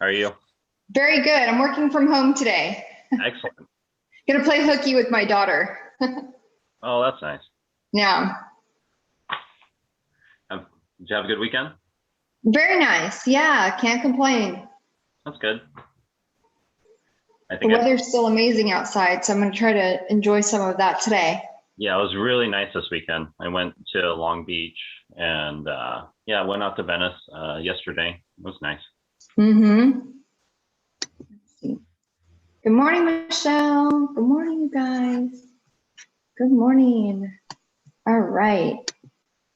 How are you? Very good. I'm working from home today. Excellent. Gonna play hooky with my daughter. Oh, that's nice. Yeah. Did you have a good weekend? Very nice. Yeah, can't complain. That's good. The weather's still amazing outside, so I'm gonna try to enjoy some of that today. Yeah, it was really nice this weekend. I went to Long Beach and yeah, I went out to Venice yesterday. It was nice. Mm-hmm. Let's see. Good morning, Michelle. Good morning, you guys. Good morning. All right.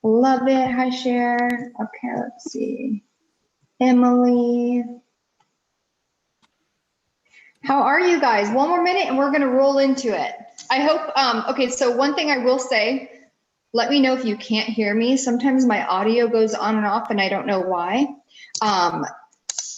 Love it. Hi, Cher. Okay, let's see. Emily. How are you guys? One more minute and we're going to roll into it. I hope, okay, so one thing I will say, let me know if you can't hear me. Sometimes my audio goes on and off and I don't know why.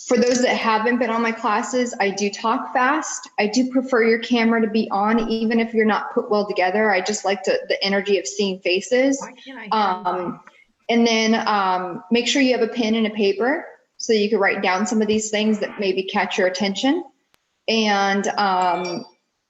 For those that haven't been on my classes, I do talk fast. I do prefer your camera to be on, even if you're not put well together. I just like the energy of seeing faces. Why can't I hear you? And then make sure you have a pen and a paper so you can write down some of these things that maybe catch your attention. And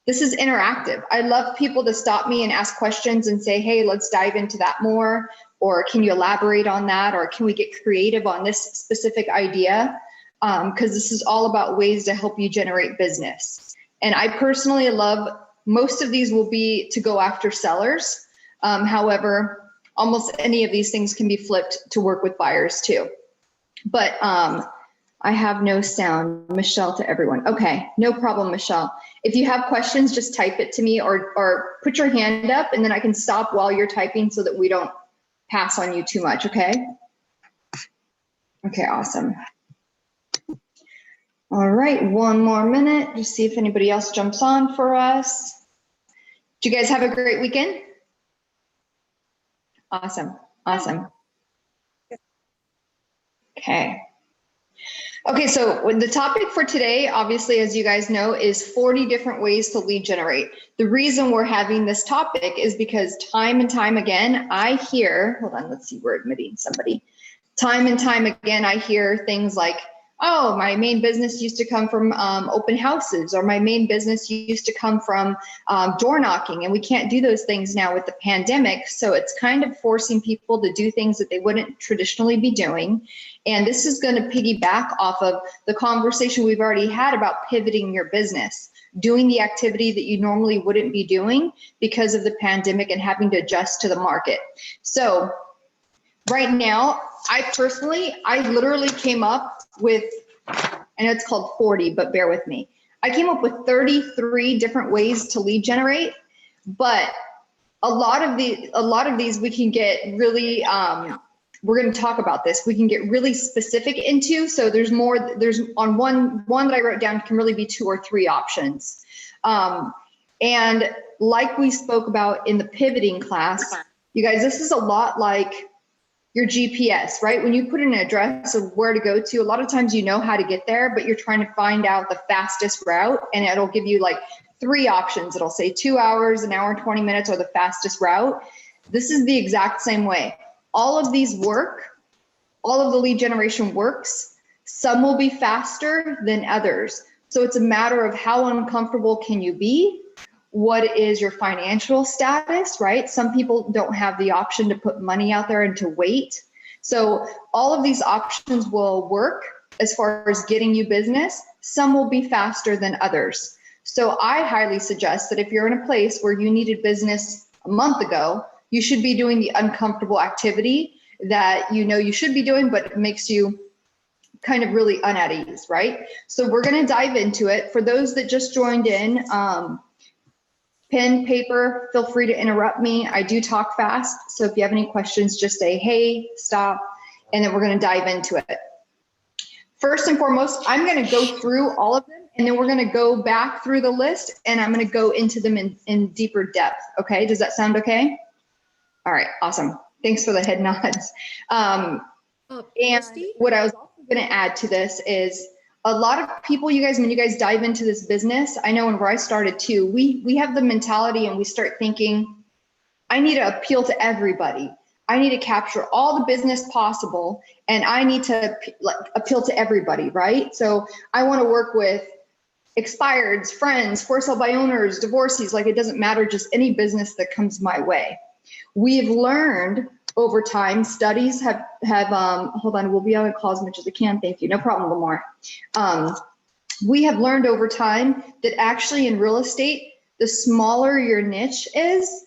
this is interactive. I love people to stop me and ask questions and say, hey, let's dive into that more. Or can you elaborate on that? Or can we get creative on this specific idea? Because this is all about ways to help you generate business. And I personally love, most of these will be to go after sellers. However, almost any of these things can be flipped to work with buyers too. But I have no sound, Michelle, to everyone. Okay, no problem, Michelle. If you have questions, just type it to me or put your hand up and then I can stop while you're typing so that we don't pass on you too much, okay? Okay, awesome. All right, one more minute, just see if anybody else jumps on for us. Did you guys have a great weekend? Awesome, awesome. Okay. Okay, so the topic for today, obviously, as you guys know, is 40 different ways to lead generate. The reason we're having this topic is because time and time again, I hear, hold on, let's see, we're admitting somebody. Time and time again, I hear things like, oh, my main business used to come from open houses, or my main business used to come from door knocking, and we can't do those things now with the pandemic. So it's kind of forcing people to do things that they wouldn't traditionally be doing. And this is going to piggyback off of the conversation we've already had about pivoting your business, doing the activity that you normally wouldn't be doing because of the pandemic and having to adjust to the market. So right now, I literally came up with, I know it's called 40, but bear with me. I came up with 33 different ways to lead generate, but a lot of these we can get really, we're going to talk about this. We can get really specific into, so there's more, there's on one that I wrote down can really be 2 or 3 options. And like we spoke about in the pivoting class, you guys, this is a lot like your GPS, right? When you put in an address of where to go to, a lot of times you know how to get there, but you're trying to find out the fastest route, and it'll give you like 3 options. It'll say 2 hours, 1 hour and 20 minutes, or the fastest route. This is the exact same way. All of these work, all of the lead generation works. Some will be faster than others. So it's a matter of how uncomfortable can you be? What is your financial status, right? Some people don't have the option to put money out there and to wait. So all of these options will work as far as getting you business. Some will be faster than others. So I highly suggest that if you're in a place where you needed business a month ago, you should be doing the uncomfortable activity that you know you should be doing, but it makes you kind of really at ease, right? So we're going to dive into it. For those that just joined in, pen, paper, feel free to interrupt me. I do talk fast. So if you have any questions, just say, hey, stop, and then we're going to dive into it. First and foremost, I'm going to go through all of them, and then we're going to go back through the list, and I'm going to go into them in deeper depth. Okay, does that sound okay? All right, awesome. Thanks for the head nods. And Christi? what I was also going to add to this is a lot of people, you guys, when you guys dive into this business, I know where I started too, we have the mentality and we start thinking, I need to appeal to everybody. I need to capture all the business possible, and I need to appeal to everybody, right? So I want to work with expireds, friends, for sale by owners, divorcees, like it doesn't matter, just any business that comes my way. We've learned over time, studies have hold on, we'll be on the call as much as I can. Thank you. No problem, Lamar. We have learned over time that actually in real estate, the smaller your niche is,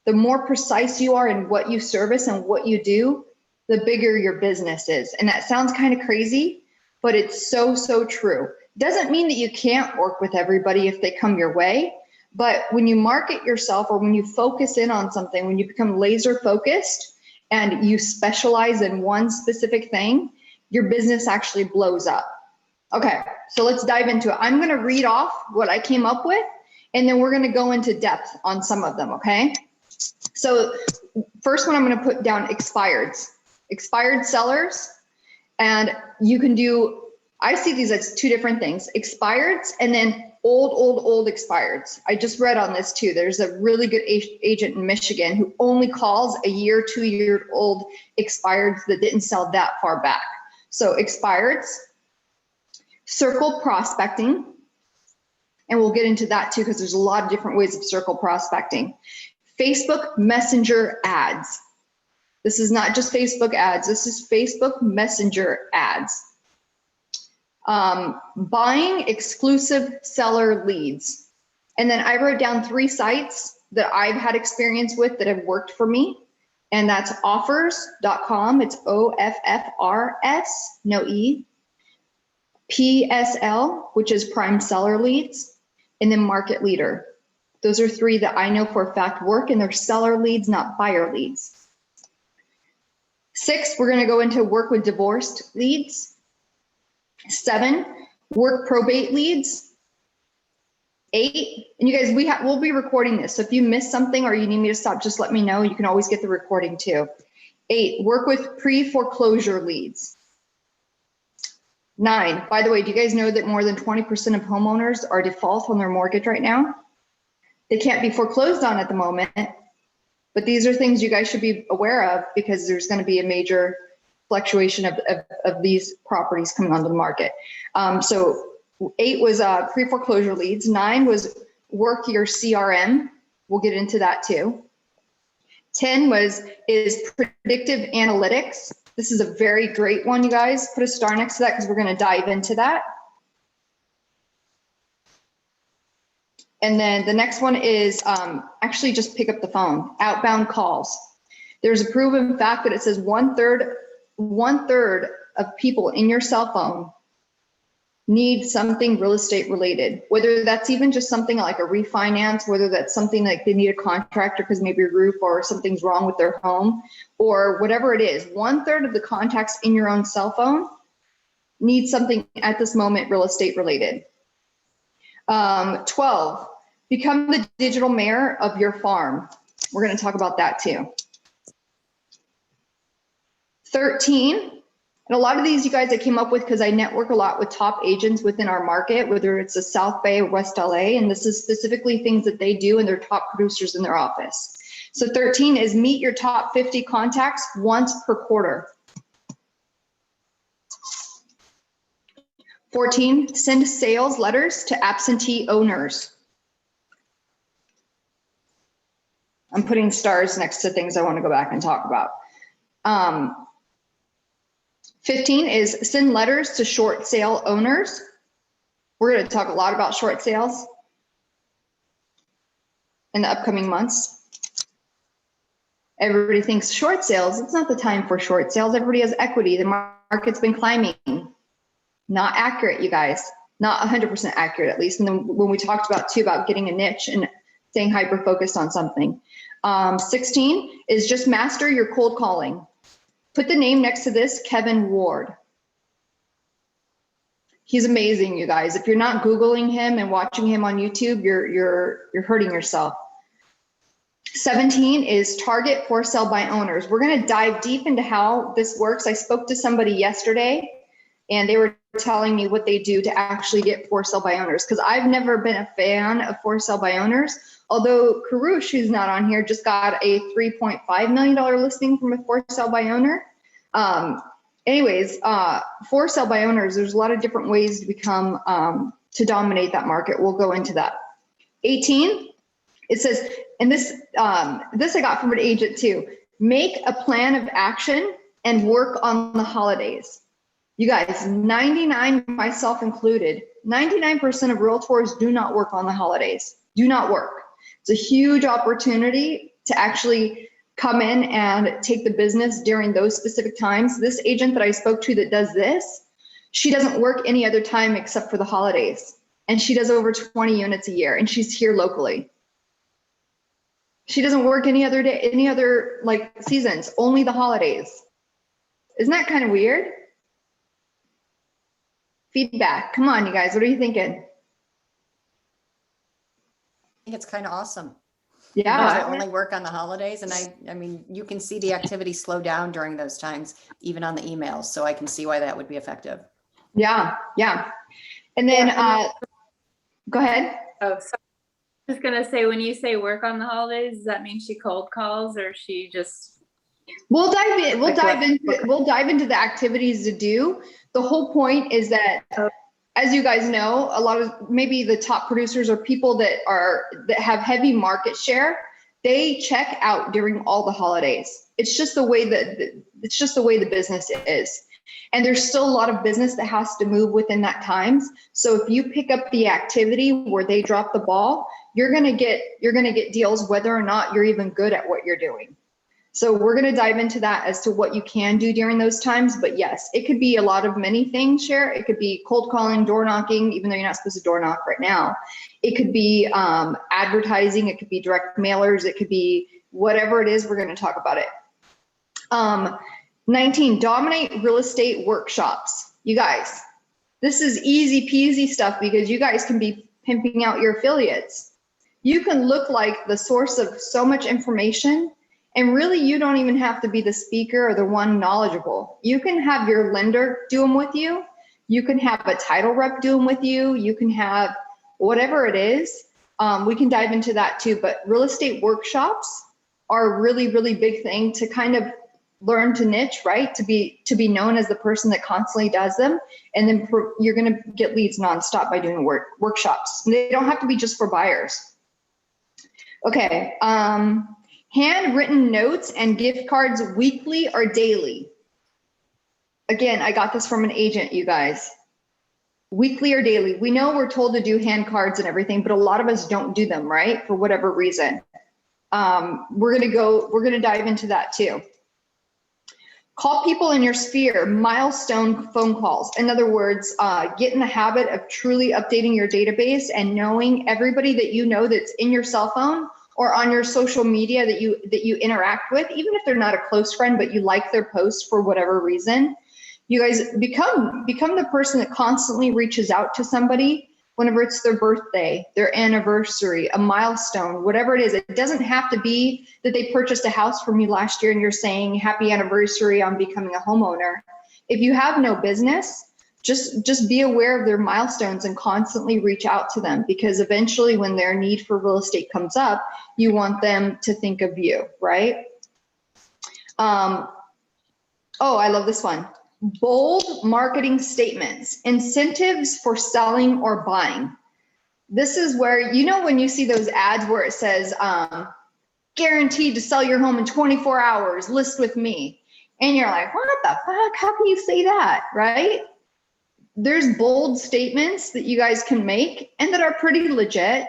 the more precise you are in what you service and what you do, the bigger your business is. And that sounds kind of crazy, but it's so, so true. Doesn't mean that you can't work with everybody if they come your way. But when you market yourself, or when you focus in on something, when you become laser focused and you specialize in one specific thing, your business actually blows up. Okay, so let's dive into it. I'm gonna read off what I came up with, and then we're gonna go into depth on some of them, okay? So first one, I'm gonna put down expired sellers. And you can do, I see these as two different things, expireds and then old expireds. I just read on this too. There's a really good agent in Michigan who only calls a year, 2 year old expireds that didn't sell that far back. So expireds, circle prospecting, and we'll get into that too because there's a lot of different ways of circle prospecting. Facebook Messenger ads. This is not just Facebook ads, this is Facebook Messenger ads. Buying exclusive seller leads. And then I wrote down 3 sites that I've had experience with that have worked for me. And that's offers.com, it's OFFRS, no E. PSL, which is prime seller leads, and then Market Leader. Those are 3 that I know for a fact work, and they're seller leads, not buyer leads. 6, we're gonna go into work with divorced leads. 7, work probate leads. 8, and you guys, we'll be recording this. So if you miss something or you need me to stop, just let me know. You can always get the recording too. 8, work with pre-foreclosure leads. 9, by the way, do you guys know that more than 20% of homeowners are default on their mortgage right now? They can't be foreclosed on at the moment, but these are things you guys should be aware of because there's going to be a major fluctuation of these properties coming onto the market. So 8 was pre-foreclosure leads. 9 was work your CRM. We'll get into that too. 10 is predictive analytics. This is a very great one, you guys. Put a star next to that because we're going to dive into that. And then the next one is actually just pick up the phone, outbound calls. There's a proven fact that it says one third of people in your cell phone need something real estate related, whether that's even just something like a refinance, whether that's something like they need a contractor because maybe a roof or something's wrong with their home, or whatever it is. 1/3 of the contacts in your own cell phone need something at this moment real estate related. 12, become the digital mayor of your farm. We're going to talk about that too. 13, and a lot of these you guys I came up with because I network a lot with top agents within our market, whether it's the South Bay or West LA, and this is specifically things that they do and they're top producers in their office. So 13 is meet your top 50 contacts once per quarter. 14, send sales letters to absentee owners. I'm putting stars next to things I want to go back and talk about. 15 is send letters to short sale owners. We're going to talk a lot about short sales in the upcoming months. Everybody thinks short sales, it's not the time for short sales. Everybody has equity. The market's been climbing. Not accurate, you guys. Not 100% accurate, at least. And then when we talked about too, about getting a niche and staying hyper-focused on something. 16 is just master your cold calling. Put the name next to this, Kevin Ward. He's amazing, you guys. If you're not Googling him and watching him on YouTube, you're hurting yourself. 17 is target for sale by owners. We're going to dive deep into how this works. I spoke to somebody yesterday and they were telling me what they do to actually get for sale by owners. Because I've never been a fan of for sale by owners, although Karush, who's not on here, just got a $3.5 million listing from a for sale by owner. Anyways, for sale by owners, there's a lot of different ways to become, to dominate that market. We'll go into that. 18, it says, and this I got from an agent too, make a plan of action and work on the holidays. You guys, 99, myself included, 99% of realtors do not work on the holidays, do not work. It's a huge opportunity to actually come in and take the business during those specific times. This agent that I spoke to that does this, she doesn't work any other time except for the holidays. And she does over 20 units a year, and she's here locally. She doesn't work any other day, any other like seasons, only the holidays. Isn't that kind of weird? Feedback. Come on, you guys. What are you thinking? I think it's kind of awesome. Yeah. I only work on the holidays, and I mean, you can see the activity slow down during those times, even on the emails. So I can see why that would be effective. Yeah. Yeah. And then, go ahead. Oh, so I was gonna say, when you say work on the holidays, does that mean she cold calls or she just? We'll dive in. We'll dive into the activities to do. The whole point is that, as you guys know, a lot of maybe the top producers or people that have heavy market share, they check out during all the holidays. It's just the way the business is. And there's still a lot of business that has to move within that times. So if you pick up the activity where they drop the ball, you're gonna get deals whether or not you're even good at what you're doing. So we're going to dive into that as to what you can do during those times. But yes, it could be a lot of many things, Cher. It could be cold calling, door knocking, even though you're not supposed to door knock right now. It could be advertising. It could be direct mailers. It could be whatever it is. We're going to talk about it. 19, dominate real estate workshops. You guys, this is easy peasy stuff because you guys can be pimping out your affiliates. You can look like the source of so much information. And really, you don't even have to be the speaker or the one knowledgeable. You can have your lender do them with you. You can have a title rep do them with you. You can have whatever it is. We can dive into that too. But real estate workshops are a really, really big thing to kind of learn to niche, right? To be known as the person that constantly does them. And then you're going to get leads nonstop by doing workshops. They don't have to be just for buyers. Okay. Handwritten notes and gift cards weekly or daily. Again, I got this from an agent, you guys. Weekly or daily. We know we're told to do hand cards and everything, but a lot of us don't do them, right? For whatever reason. We're gonna dive into that too. Call people in your sphere, milestone phone calls. In other words, get in the habit of truly updating your database and knowing everybody that you know that's in your cell phone or on your social media that you interact with, even if they're not a close friend, but you like their post for whatever reason. You guys become the person that constantly reaches out to somebody whenever it's their birthday, their anniversary, a milestone, whatever it is. It doesn't have to be that they purchased a house from you last year and you're saying happy anniversary on becoming a homeowner. If you have no business, just be aware of their milestones and constantly reach out to them, because eventually when their need for real estate comes up, you want them to think of you, right? Oh, I love this one. Bold marketing statements, incentives for selling or buying. This is where, you know, when you see those ads where it says, guaranteed to sell your home in 24 hours, list with me. And you're like, what the fuck? How can you say that, right? There's bold statements that you guys can make and that are pretty legit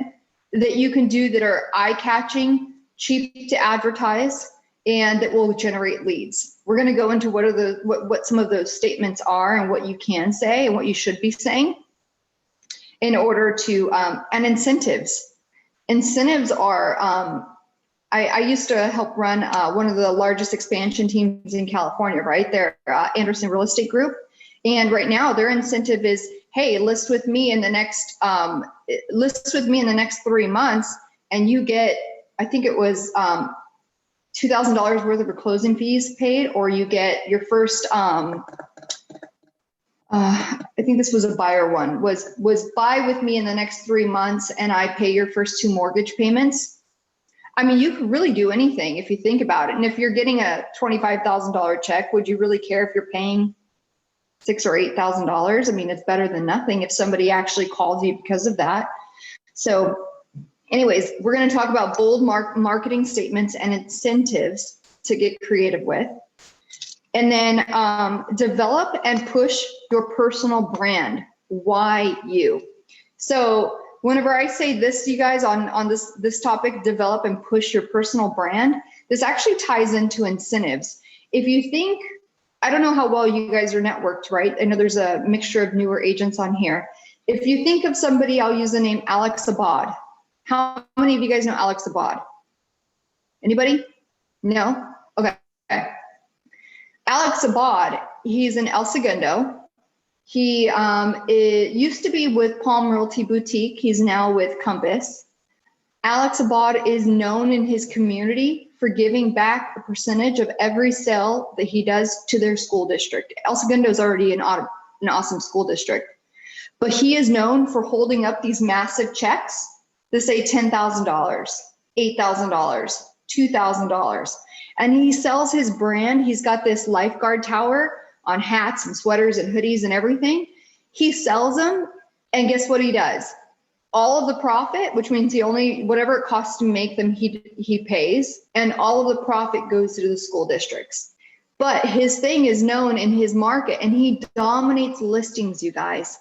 that you can do that are eye-catching, cheap to advertise, and that will generate leads. We're going to go into what some of those statements are and what you can say and what you should be saying in order to, and incentives. Incentives are, I used to help run one of the largest expansion teams in California, right? They're Anderson Real Estate Group. And right now their incentive is, hey, list with me in the next 3 months and you get, I think it was $2,000 worth of closing fees paid, or you get your first, I think this was a buyer one, was buy with me in the next 3 months and I pay your first 2 mortgage payments. I mean, you could really do anything if you think about it. And if you're getting a $25,000 check, would you really care if you're paying $6,000 or $8,000? I mean, it's better than nothing if somebody actually calls you because of that. So anyways, we're going to talk about bold marketing statements and incentives to get creative with. And then develop and push your personal brand. Why you? So whenever I say this, you guys, on this topic, develop and push your personal brand, this actually ties into incentives. If you think, I don't know how well you guys are networked, right? I know there's a mixture of newer agents on here. If you think of somebody, I'll use the name Alex Abad. How many of you guys know Alex Abad? Anybody? No? Okay. Alex Abad, he's in El Segundo. He used to be with Palm Realty Boutique. He's now with Compass. Alex Abad is known in his community for giving back a percentage of every sale that he does to their school district. El Segundo is already an awesome school district, but he is known for holding up these massive checks that say $10,000, $8,000, $2,000. And he sells his brand. He's got this lifeguard tower on hats and sweaters and hoodies and everything. He sells them, and guess what he does? All of the profit, which means whatever it costs to make them, he pays, and all of the profit goes to the school districts. But his thing is known in his market, and he dominates listings, you guys.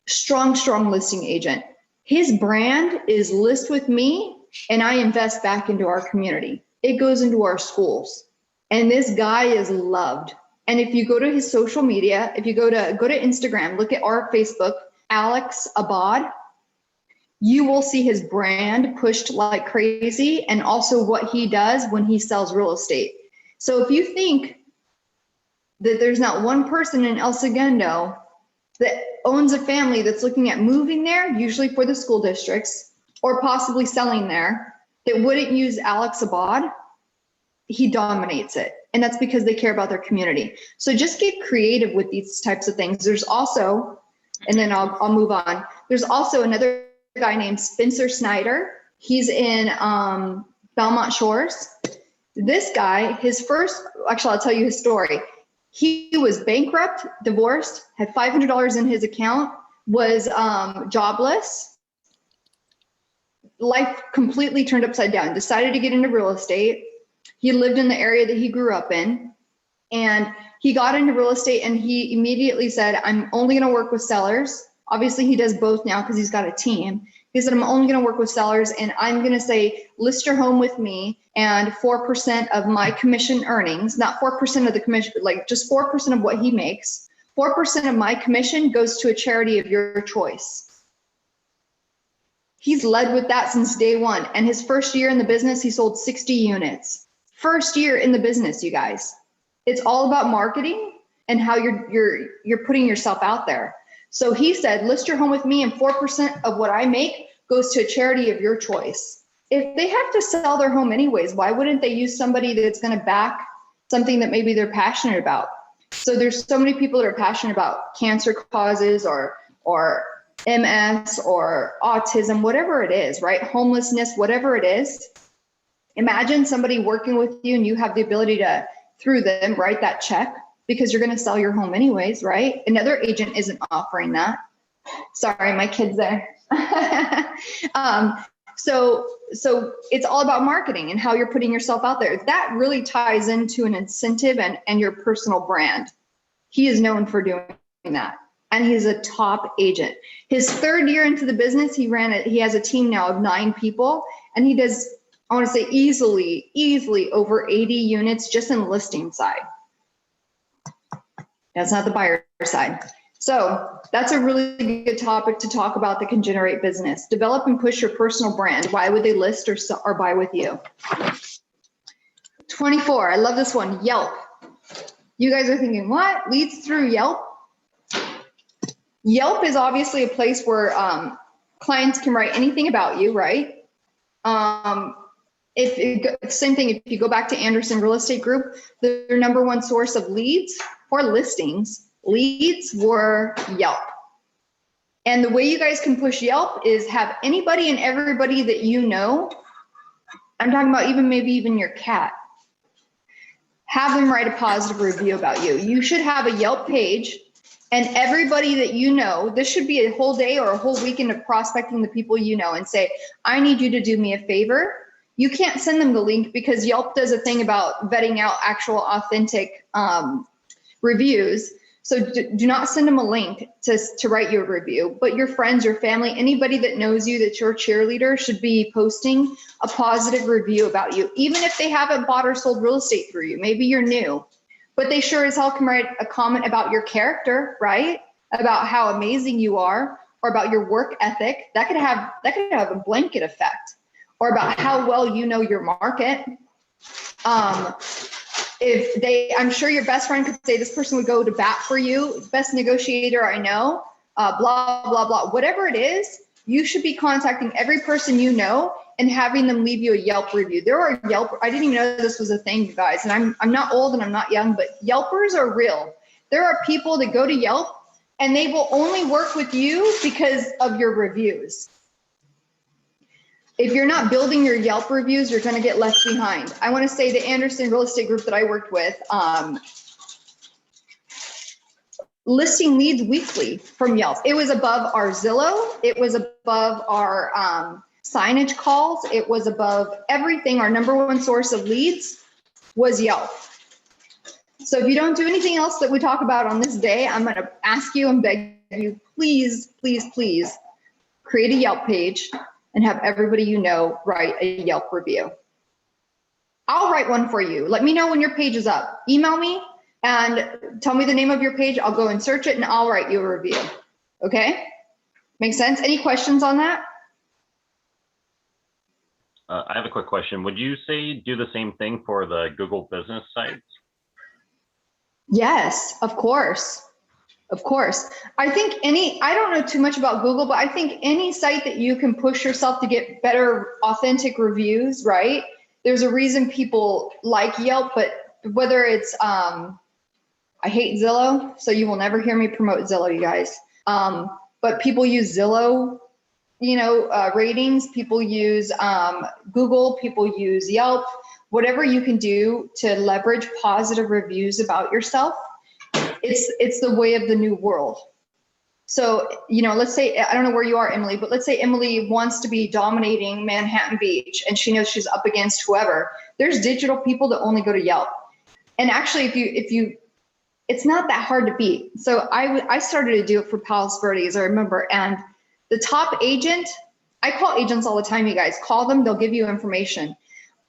Strong listing agent. His brand is list with me, and I invest back into our community. It goes into our schools, and this guy is loved. And if you go to his social media, if you go to Instagram, look at our Facebook, Alex Abad, you will see his brand pushed like crazy, and also what he does when he sells real estate. So if you think that there's not one person in El Segundo that owns a family that's looking at moving there, usually for the school districts, or possibly selling there, that wouldn't use Alex Abad, he dominates it. And that's because they care about their community. So just get creative with these types of things. There's also, and then I'll move on. There's also another guy named Spencer Snyder. He's in Belmont Shores. This guy, actually I'll tell you his story. He was bankrupt, divorced, had $500 in his account, was jobless. Life completely turned upside down, decided to get into real estate. He lived in the area that he grew up in, and he got into real estate, and he immediately said, I'm only going to work with sellers. Obviously he does both now because he's got a team. He said, I'm only going to work with sellers, and I'm going to say, list your home with me, and 4% of my commission earnings, not 4% of the commission, like just 4% of what he makes, 4% of my commission goes to a charity of your choice. He's led with that since day one. And his first year in the business, he sold 60 units. First year in the business, you guys. It's all about marketing and how you're putting yourself out there. So he said, list your home with me, and 4% of what I make goes to a charity of your choice. If they have to sell their home anyways, why wouldn't they use somebody that's going to back something that maybe they're passionate about? So there's so many people that are passionate about cancer causes or MS or autism, whatever it is, right? Homelessness, whatever it is. Imagine somebody working with you and you have the ability to, through them, write that check because you're going to sell your home anyways, right? Another agent isn't offering that. Sorry, my kid's there. So it's all about marketing and how you're putting yourself out there. That really ties into an incentive and your personal brand. He is known for doing that. And he's a top agent. His third year into the business, he has a team now of 9 people, and he does, I want to say easily over 80 units just in the listing side. That's not the buyer side. So that's a really good topic to talk about that can generate business. Develop and push your personal brand. Why would they list or buy with you? 24, I love this one, Yelp. You guys are thinking, what? Leads through Yelp? Yelp is obviously a place where clients can write anything about you, right? Same thing, if you go back to Anderson Real Estate Group, their number one source of leads or listings leads were Yelp. And the way you guys can push Yelp is have anybody and everybody that you know, I'm talking about maybe even your cat, have them write a positive review about you. You should have a Yelp page, and everybody that you know, this should be a whole day or a whole weekend of prospecting the people you know and say, I need you to do me a favor. You can't send them the link because Yelp does a thing about vetting out actual authentic reviews. So do not send them a link to write you a review, but your friends, your family, anybody that knows you, that's your cheerleader, should be posting a positive review about you, even if they haven't bought or sold real estate through you. Maybe you're new, but they sure as hell can write a comment about your character, right? About how amazing you are, or about your work ethic. That could have a blanket effect, or about how well you know your market. I'm sure your best friend could say, this person would go to bat for you, best negotiator I know, blah, blah, blah. Whatever it is, you should be contacting every person you know and having them leave you a Yelp review. There are Yelp, I didn't even know this was a thing, you guys, and I'm not old and I'm not young, but Yelpers are real. There are people that go to Yelp and they will only work with you because of your reviews. If you're not building your Yelp reviews, you're going to get left behind. I want to say the Anderson Real Estate Group that I worked with, listing leads weekly from Yelp. It was above our Zillow. It was above our signage calls. It was above everything. Our number one source of leads was Yelp. So if you don't do anything else that we talk about on this day, I'm going to ask you and beg you, please, please, please create a Yelp page and have everybody you know write a Yelp review. I'll write one for you. Let me know when your page is up. Email me and tell me the name of your page. I'll go and search it and I'll write you a review. Okay? Make sense? Any questions on that? I have a quick question. Would you say do the same thing for the Google business sites? Yes, of course. Of course. I think I don't know too much about Google, but I think any site that you can push yourself to get better, authentic reviews, right? There's a reason people like Yelp, but whether it's, I hate Zillow, so you will never hear me promote Zillow, you guys. But people use Zillow, ratings, people use Google, people use Yelp, whatever you can do to leverage positive reviews about yourself. It's the way of the new world. So, let's say, I don't know where you are, Emily, but let's say Emily wants to be dominating Manhattan Beach and she knows she's up against whoever. There's digital people that only go to Yelp. And actually, it's not that hard to beat. So I started to do it for Palos Verdes, I remember. And the top agent, I call agents all the time, you guys. Call them, they'll give you information.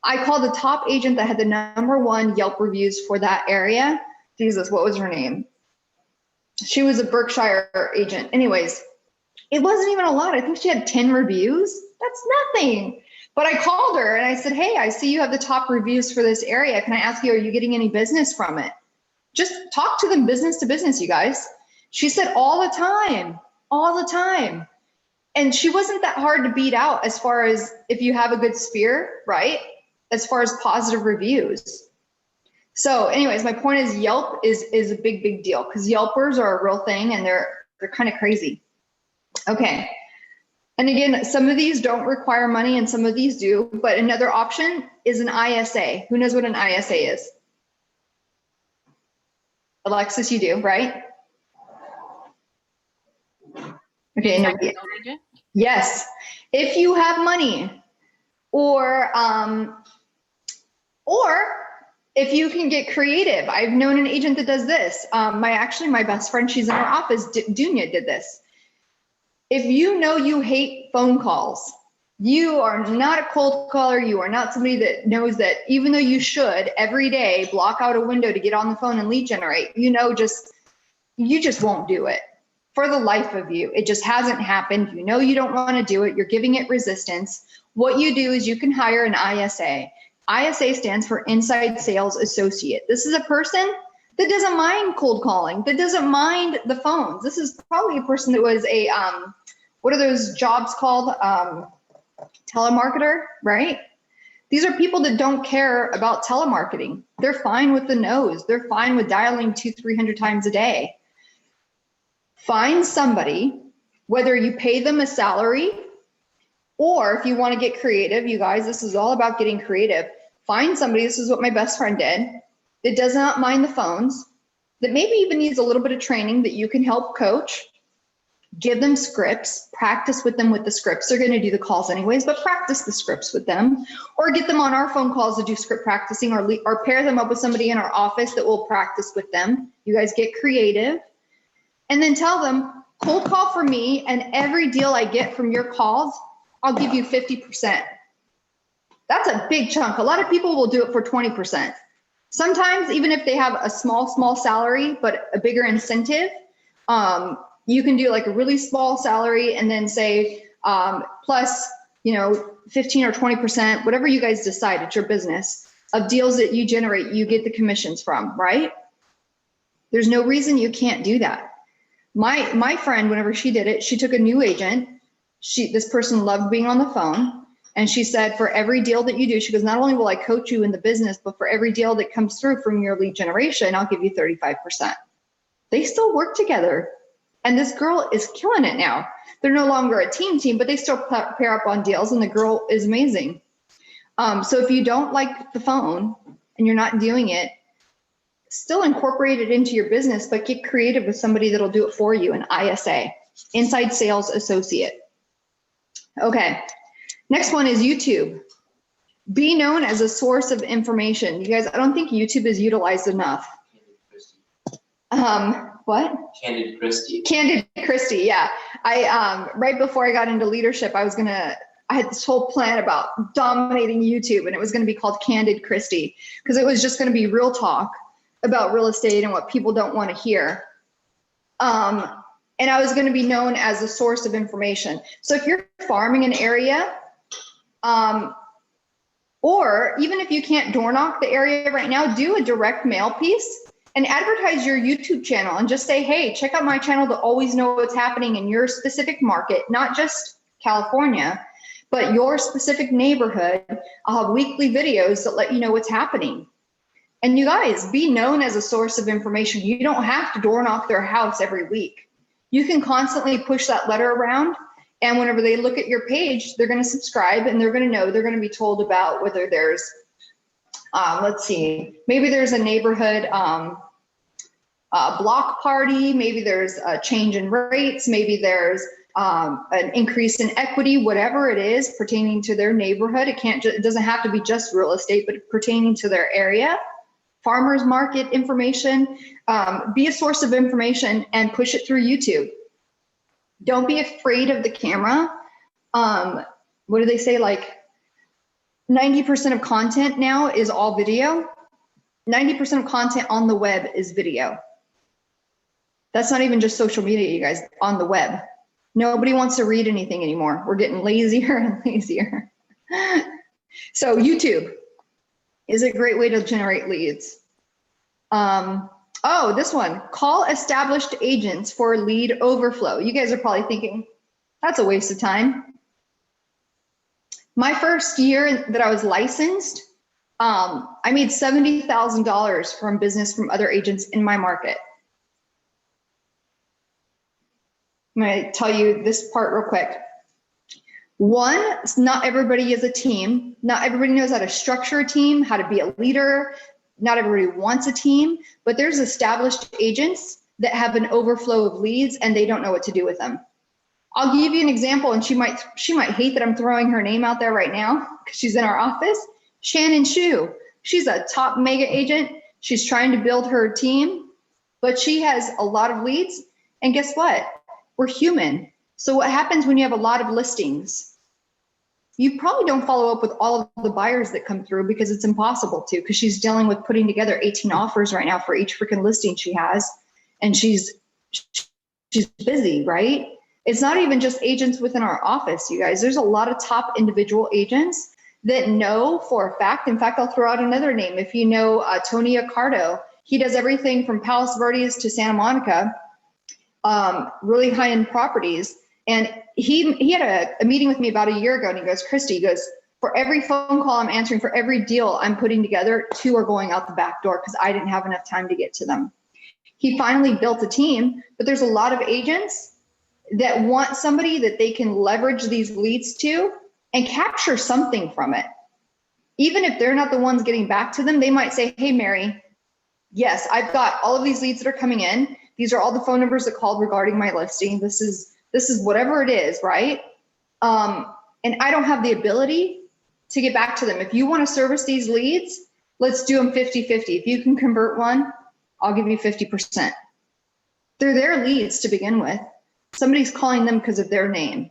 I called the top agent that had the #1 Yelp reviews for that area. Jesus, what was her name? She was a Berkshire agent. Anyways, it wasn't even a lot. I think she had 10 reviews. That's nothing. But I called her and I said, hey, I see you have the top reviews for this area. Can I ask you, are you getting any business from it? Just talk to them business to business, you guys. She said all the time, all the time. And she wasn't that hard to beat out as far as if you have a good sphere, right? As far as positive reviews. So anyways, my point is Yelp is a big, big deal because Yelpers are a real thing and they're kind of crazy. Okay. And again, some of these don't require money and some of these do, but another option is an ISA. Who knows what an ISA is? Alexis, you do, right? Okay. No, yes. If you have money or if you can get creative. I've known an agent that does this. My best friend, she's in our office, Dunya, did this. If you know you hate phone calls, you are not a cold caller, you are not somebody that knows that even though you should every day block out a window to get on the phone and lead generate, you just won't do it for the life of you. It just hasn't happened. You know you don't want to do it. You're giving it resistance. What you do is you can hire an ISA. ISA stands for Inside Sales Associate. This is a person that doesn't mind cold calling, that doesn't mind the phones. This is probably a person that was a, what are those jobs called? Telemarketer, right? These are people that don't care about telemarketing. They're fine with the no's. They're fine with dialing 200-300 times a day. Find somebody, whether you pay them a salary, or if you want to get creative, you guys, this is all about getting creative. Find somebody, this is what my best friend did, that does not mind the phones, that maybe even needs a little bit of training that you can help coach. Give them scripts, practice with them with the scripts. They're going to do the calls anyways, but practice the scripts with them, or get them on our phone calls to do script practicing, or pair them up with somebody in our office that will practice with them. You guys get creative, and then tell them, cold call for me, and every deal I get from your calls, I'll give you 50%. That's a big chunk. A lot of people will do it for 20%. Sometimes, even if they have a small salary, but a bigger incentive, you can do like a really small salary and then say, plus, 15 or 20%, whatever you guys decide, it's your business, of deals that you generate, you get the commissions from, right? There's no reason you can't do that. My friend, whenever she did it, she took a new agent. This person loved being on the phone. And she said, for every deal that you do, she goes, not only will I coach you in the business, but for every deal that comes through from your lead generation, I'll give you 35%. They still work together. And this girl is killing it now. They're no longer a team, but they still pair up on deals, and the girl is amazing. So if you don't like the phone and you're not doing it, still incorporate it into your business, but get creative with somebody that'll do it for you, an ISA, Inside Sales Associate. Okay, next one is YouTube. Be known as a source of information. You guys, I don't think YouTube is utilized enough. What? Candid Christi. Candid Christi, yeah. Right before I got into leadership, I had this whole plan about dominating YouTube, and it was going to be called Candid Christi, because it was just going to be real talk about real estate and what people don't want to hear. And I was going to be known as a source of information. So if you're farming an area, or even if you can't door knock the area right now, do a direct mail piece and advertise your YouTube channel and just say, hey, check out my channel to always know what's happening in your specific market, not just California, but your specific neighborhood. I'll have weekly videos that let you know what's happening. And you guys, be known as a source of information. You don't have to door knock their house every week. You can constantly push that letter around, and whenever they look at your page, they're going to subscribe, and they're going to know, they're going to be told about whether there's, let's see, maybe there's a neighborhood block party, maybe there's a change in rates, maybe there's an increase in equity, whatever it is pertaining to their neighborhood. It doesn't have to be just real estate, but pertaining to their area. Farmers market information, be a source of information and push it through YouTube. Don't be afraid of the camera. What do they say? Like 90% of content now is all video. 90% of content on the web is video. That's not even just social media, you guys, on the web. Nobody wants to read anything anymore. We're getting lazier and lazier. So YouTube is a great way to generate leads. Oh, this one, call established agents for lead overflow. You guys are probably thinking, that's a waste of time. My first year that I was licensed, I made $70,000 from business from other agents in my market. I'm going to tell you this part real quick. One, not everybody is a team. Not everybody knows how to structure a team, how to be a leader. Not everybody wants a team, but there's established agents that have an overflow of leads and they don't know what to do with them. I'll give you an example, and she might hate that I'm throwing her name out there right now because she's in our office. Shannon Shu. She's a top mega agent. She's trying to build her team, but she has a lot of leads. And guess what? We're human. So what happens when you have a lot of listings? You probably don't follow up with all of the buyers that come through because it's impossible to, because she's dealing with putting together 18 offers right now for each freaking listing she has. And she's busy, right? It's not even just agents within our office, you guys. There's a lot of top individual agents that know for a fact. In fact, I'll throw out another name. If you know Tony Accardo, he does everything from Palos Verdes to Santa Monica, really high-end properties. And he had a meeting with me about a year ago, and he goes, Christy, he goes, for every phone call I'm answering, for every deal I'm putting together, 2 are going out the back door because I didn't have enough time to get to them. He finally built a team, but there's a lot of agents that want somebody that they can leverage these leads to and capture something from it. Even if they're not the ones getting back to them, they might say, hey, Mary, yes, I've got all of these leads that are coming in. These are all the phone numbers that called regarding my listing. This is whatever it is, right? And I don't have the ability to get back to them. If you want to service these leads, let's do them 50-50. If you can convert one, I'll give you 50%. They're their leads to begin with. Somebody's calling them because of their name.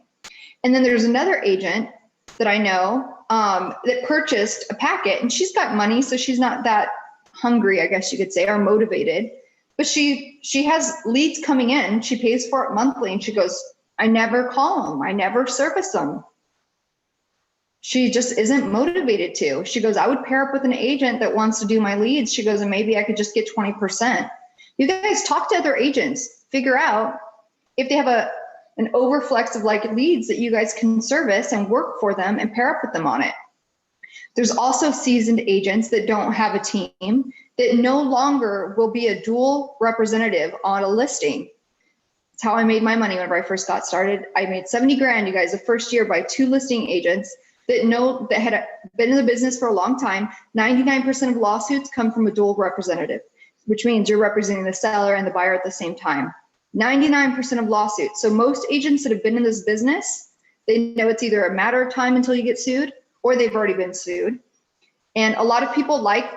And then there's another agent that I know that purchased a packet, and she's got money, so she's not that hungry, I guess you could say, or motivated. But she has leads coming in. She pays for it monthly, and she goes, I never call them. I never service them. She just isn't motivated to. She goes, I would pair up with an agent that wants to do my leads. She goes, and maybe I could just get 20%. You guys talk to other agents, figure out if they have an overflex of like leads that you guys can service and work for them and pair up with them on it. There's also seasoned agents that don't have a team that no longer will be a dual representative on a listing. It's how I made my money whenever I first got started. I made 70 grand, you guys, the first year by 2 listing agents that had been in the business for a long time. 99% of lawsuits come from a dual representative, which means you're representing the seller and the buyer at the same time. 99% of lawsuits. So most agents that have been in this business, they know it's either a matter of time until you get sued or they've already been sued. And a lot of people like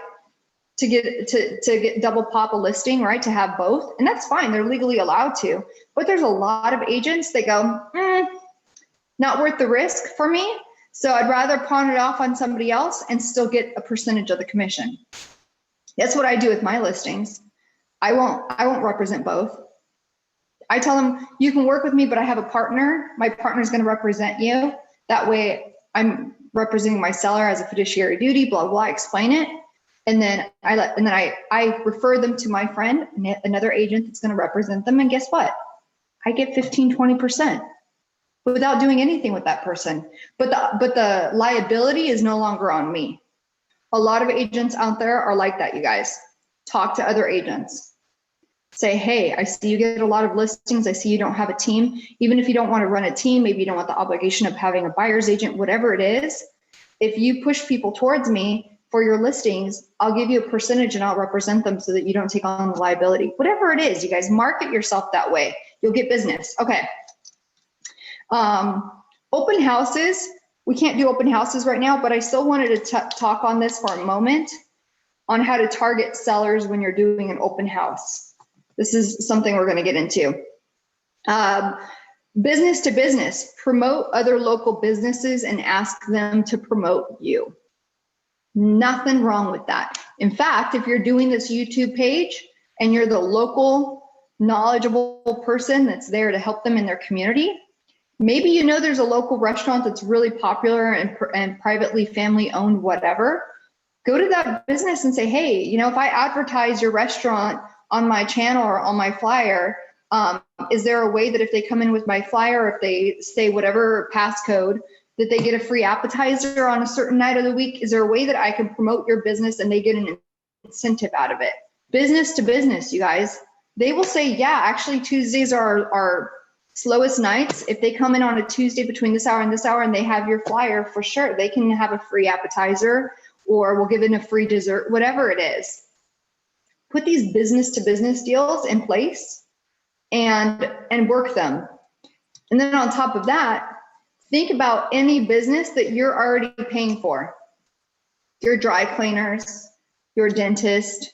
to get double pop a listing, right? To have both. And that's fine. They're legally allowed to. But there's a lot of agents that go, not worth the risk for me. So I'd rather pawn it off on somebody else and still get a percentage of the commission. That's what I do with my listings. I won't represent both. I tell them, you can work with me, but I have a partner. My partner is going to represent you. That way I'm representing my seller as a fiduciary duty, blah, blah, explain it. And then I refer them to my friend, another agent that's going to represent them. And guess what? I get 15-20% without doing anything with that person. But the liability is no longer on me. A lot of agents out there are like that, you guys. Talk to other agents. Say, hey, I see you get a lot of listings. I see you don't have a team. Even if you don't want to run a team, maybe you don't want the obligation of having a buyer's agent, whatever it is. If you push people towards me for your listings, I'll give you a percentage and I'll represent them so that you don't take on the liability. Whatever it is, you guys market yourself that way. You'll get business. Okay. Open houses. We can't do open houses right now, but I still wanted to talk on this for a moment on how to target sellers when you're doing an open house. This is something we're going to get into. Business to business, promote other local businesses and ask them to promote you. Nothing wrong with that. In fact, if you're doing this YouTube page and you're the local knowledgeable person that's there to help them in their community, maybe you know there's a local restaurant that's really popular and privately family owned, whatever. Go to that business and say, hey, you know, if I advertise your restaurant on my channel or on my flyer, is there a way that if they come in with my flyer, if they say whatever passcode, that they get a free appetizer on a certain night of the week? Is there a way that I can promote your business and they get an incentive out of it? Business to business, you guys. They will say, yeah, actually Tuesdays are our slowest nights. If they come in on a Tuesday between this hour and they have your flyer, for sure, they can have a free appetizer or we'll give in a free dessert, whatever it is. Put these business to business deals in place and work them. And then on top of that, think about any business that you're already paying for. Your dry cleaners, your dentist,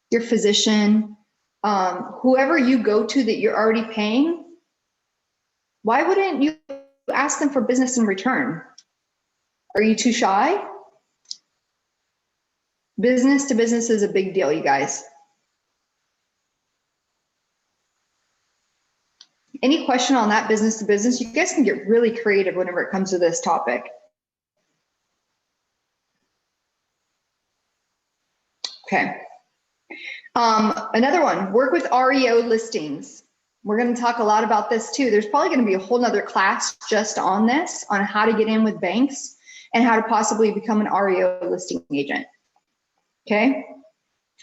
your physician, whoever you go to that you're already paying. Why wouldn't you ask them for business in return? Are you too shy? Business to business is a big deal, you guys. Any question on that business to business? You guys can get really creative whenever it comes to this topic. Okay. Another one, work with Reo Listings. We're going to talk a lot about this too. There's probably going to be a whole nother class just on this, on how to get in with banks and how to possibly become an Reo listing agent. Okay.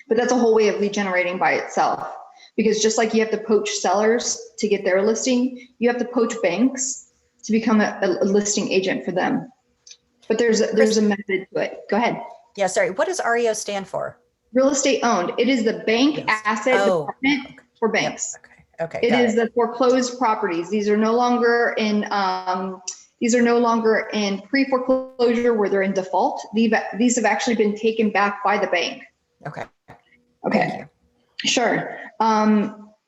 But that's a whole way of lead generating by itself. because just like you have to poach sellers to get their listing, you have to poach banks to become a listing agent for them. But there's a method to it. Go ahead. Yeah, sorry. What does REO stand for? Real estate owned. It is the bank Yes. asset Oh, department for banks. Yep. Okay. It is the foreclosed properties. These are no longer in pre-foreclosure where they're in default. These have actually been taken back by the bank. Okay. Okay. Thank you. Sure.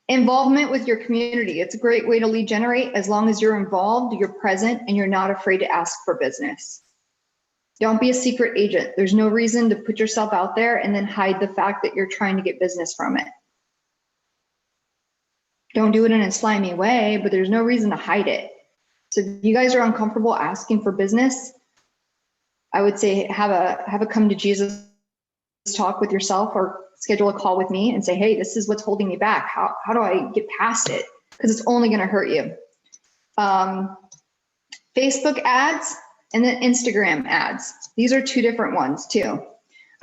Involvement with your community. It's a great way to lead generate as long as you're involved, you're present, and you're not afraid to ask for business. Don't be a secret agent. There's no reason to put yourself out there and then hide the fact that you're trying to get business from it. Don't do it in a slimy way, but there's no reason to hide it. So if you guys are uncomfortable asking for business, I would say have a come to Jesus talk with yourself, or schedule a call with me and say, hey, this is what's holding me back. How do I get past it? Because it's only going to hurt you. Facebook ads and then Instagram ads. These are two different ones too.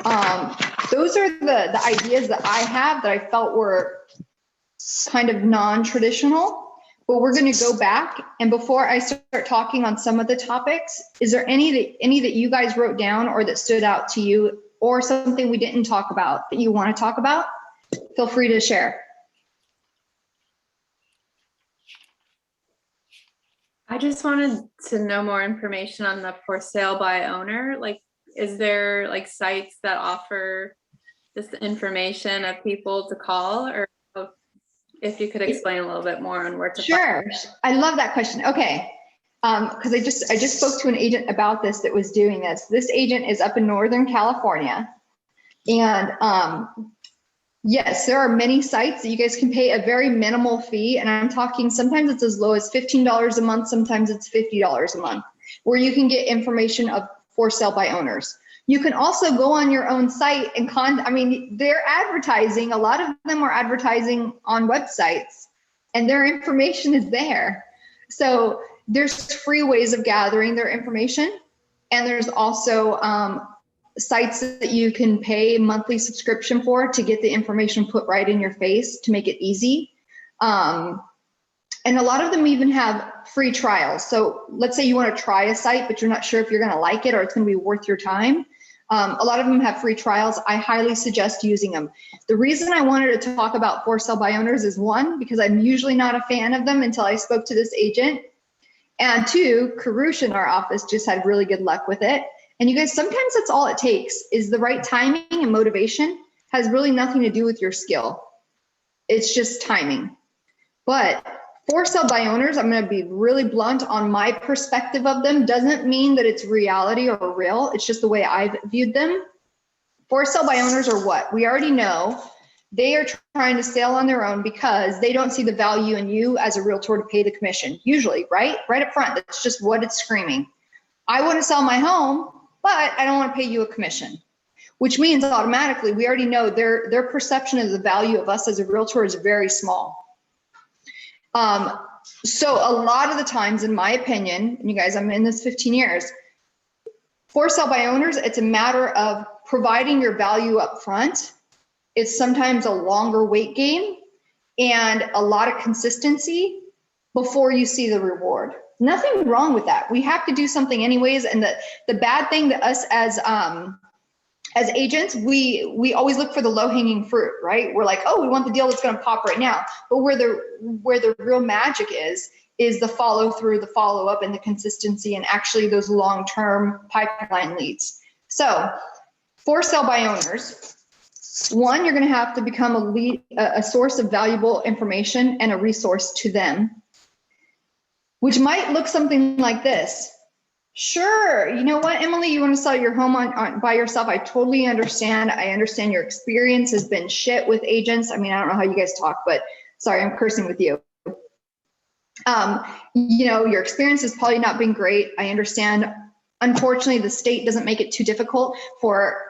Those are the ideas that I have that I felt were kind of non-traditional, but we're going to go back. And before I start talking on some of the topics, is there any that you guys wrote down or that stood out to you, or something we didn't talk about that you want to talk about? Feel free to share. I just wanted to know more information on the for sale by owner. Like, is there like sites that offer this information of people to call, or if you could explain a little bit more on where to Sure. I love that question. Okay. Because I just spoke to an agent about this that was doing this. This agent is up in Northern California. And yes, there are many sites that you guys can pay a very minimal fee. And I'm talking, sometimes it's as low as $15 a month. Sometimes it's $50 a month, where you can get information of for sale by owners. You can also go on your own site and they're advertising. A lot of them are advertising on websites and their information is there. So there's free ways of gathering their information. And there's also sites that you can pay monthly subscription for to get the information put right in your face to make it easy. And a lot of them even have free trials. So let's say you want to try a site, but you're not sure if you're going to like it or it's going to be worth your time. A lot of them have free trials. I highly suggest using them. The reason I wanted to talk about for sale by owners is, one, because I'm usually not a fan of them until I spoke to this agent. And two, Karush in our office just had really good luck with it. And you guys, sometimes that's all it takes is the right timing, and motivation has really nothing to do with your skill. It's just timing. But for sale by owners, I'm going to be really blunt on my perspective of them. Doesn't mean that it's reality or real. It's just the way I've viewed them. For sale by owners are what? We already know they are trying to sell on their own because they don't see the value in you as a realtor to pay the commission. Usually, right up front. That's just what it's screaming. I want to sell my home, but I don't want to pay you a commission, which means automatically we already know their perception of the value of us as a realtor is very small. So a lot of the times, in my opinion, and you guys, I'm in this 15 years, for sale by owners, it's a matter of providing your value up front. It's sometimes a longer wait game and a lot of consistency before you see the reward. Nothing wrong with that. We have to do something anyways. And the bad thing to us as agents, we always look for the low-hanging fruit, right? We're like, oh, we want the deal that's going to pop right now. But where the real magic is the follow through, the follow up, and the consistency, and actually those long-term pipeline leads. So for sale by owners, one, you're going to have to become a source of valuable information and a resource to them, which might look something like this. Sure. You know what, Emily, you want to sell your home on by yourself. I totally understand. I understand your experience has been shit with agents. I mean, I don't know how you guys talk, but sorry, I'm cursing with you. Your experience has probably not been great. I understand. Unfortunately, the state doesn't make it too difficult for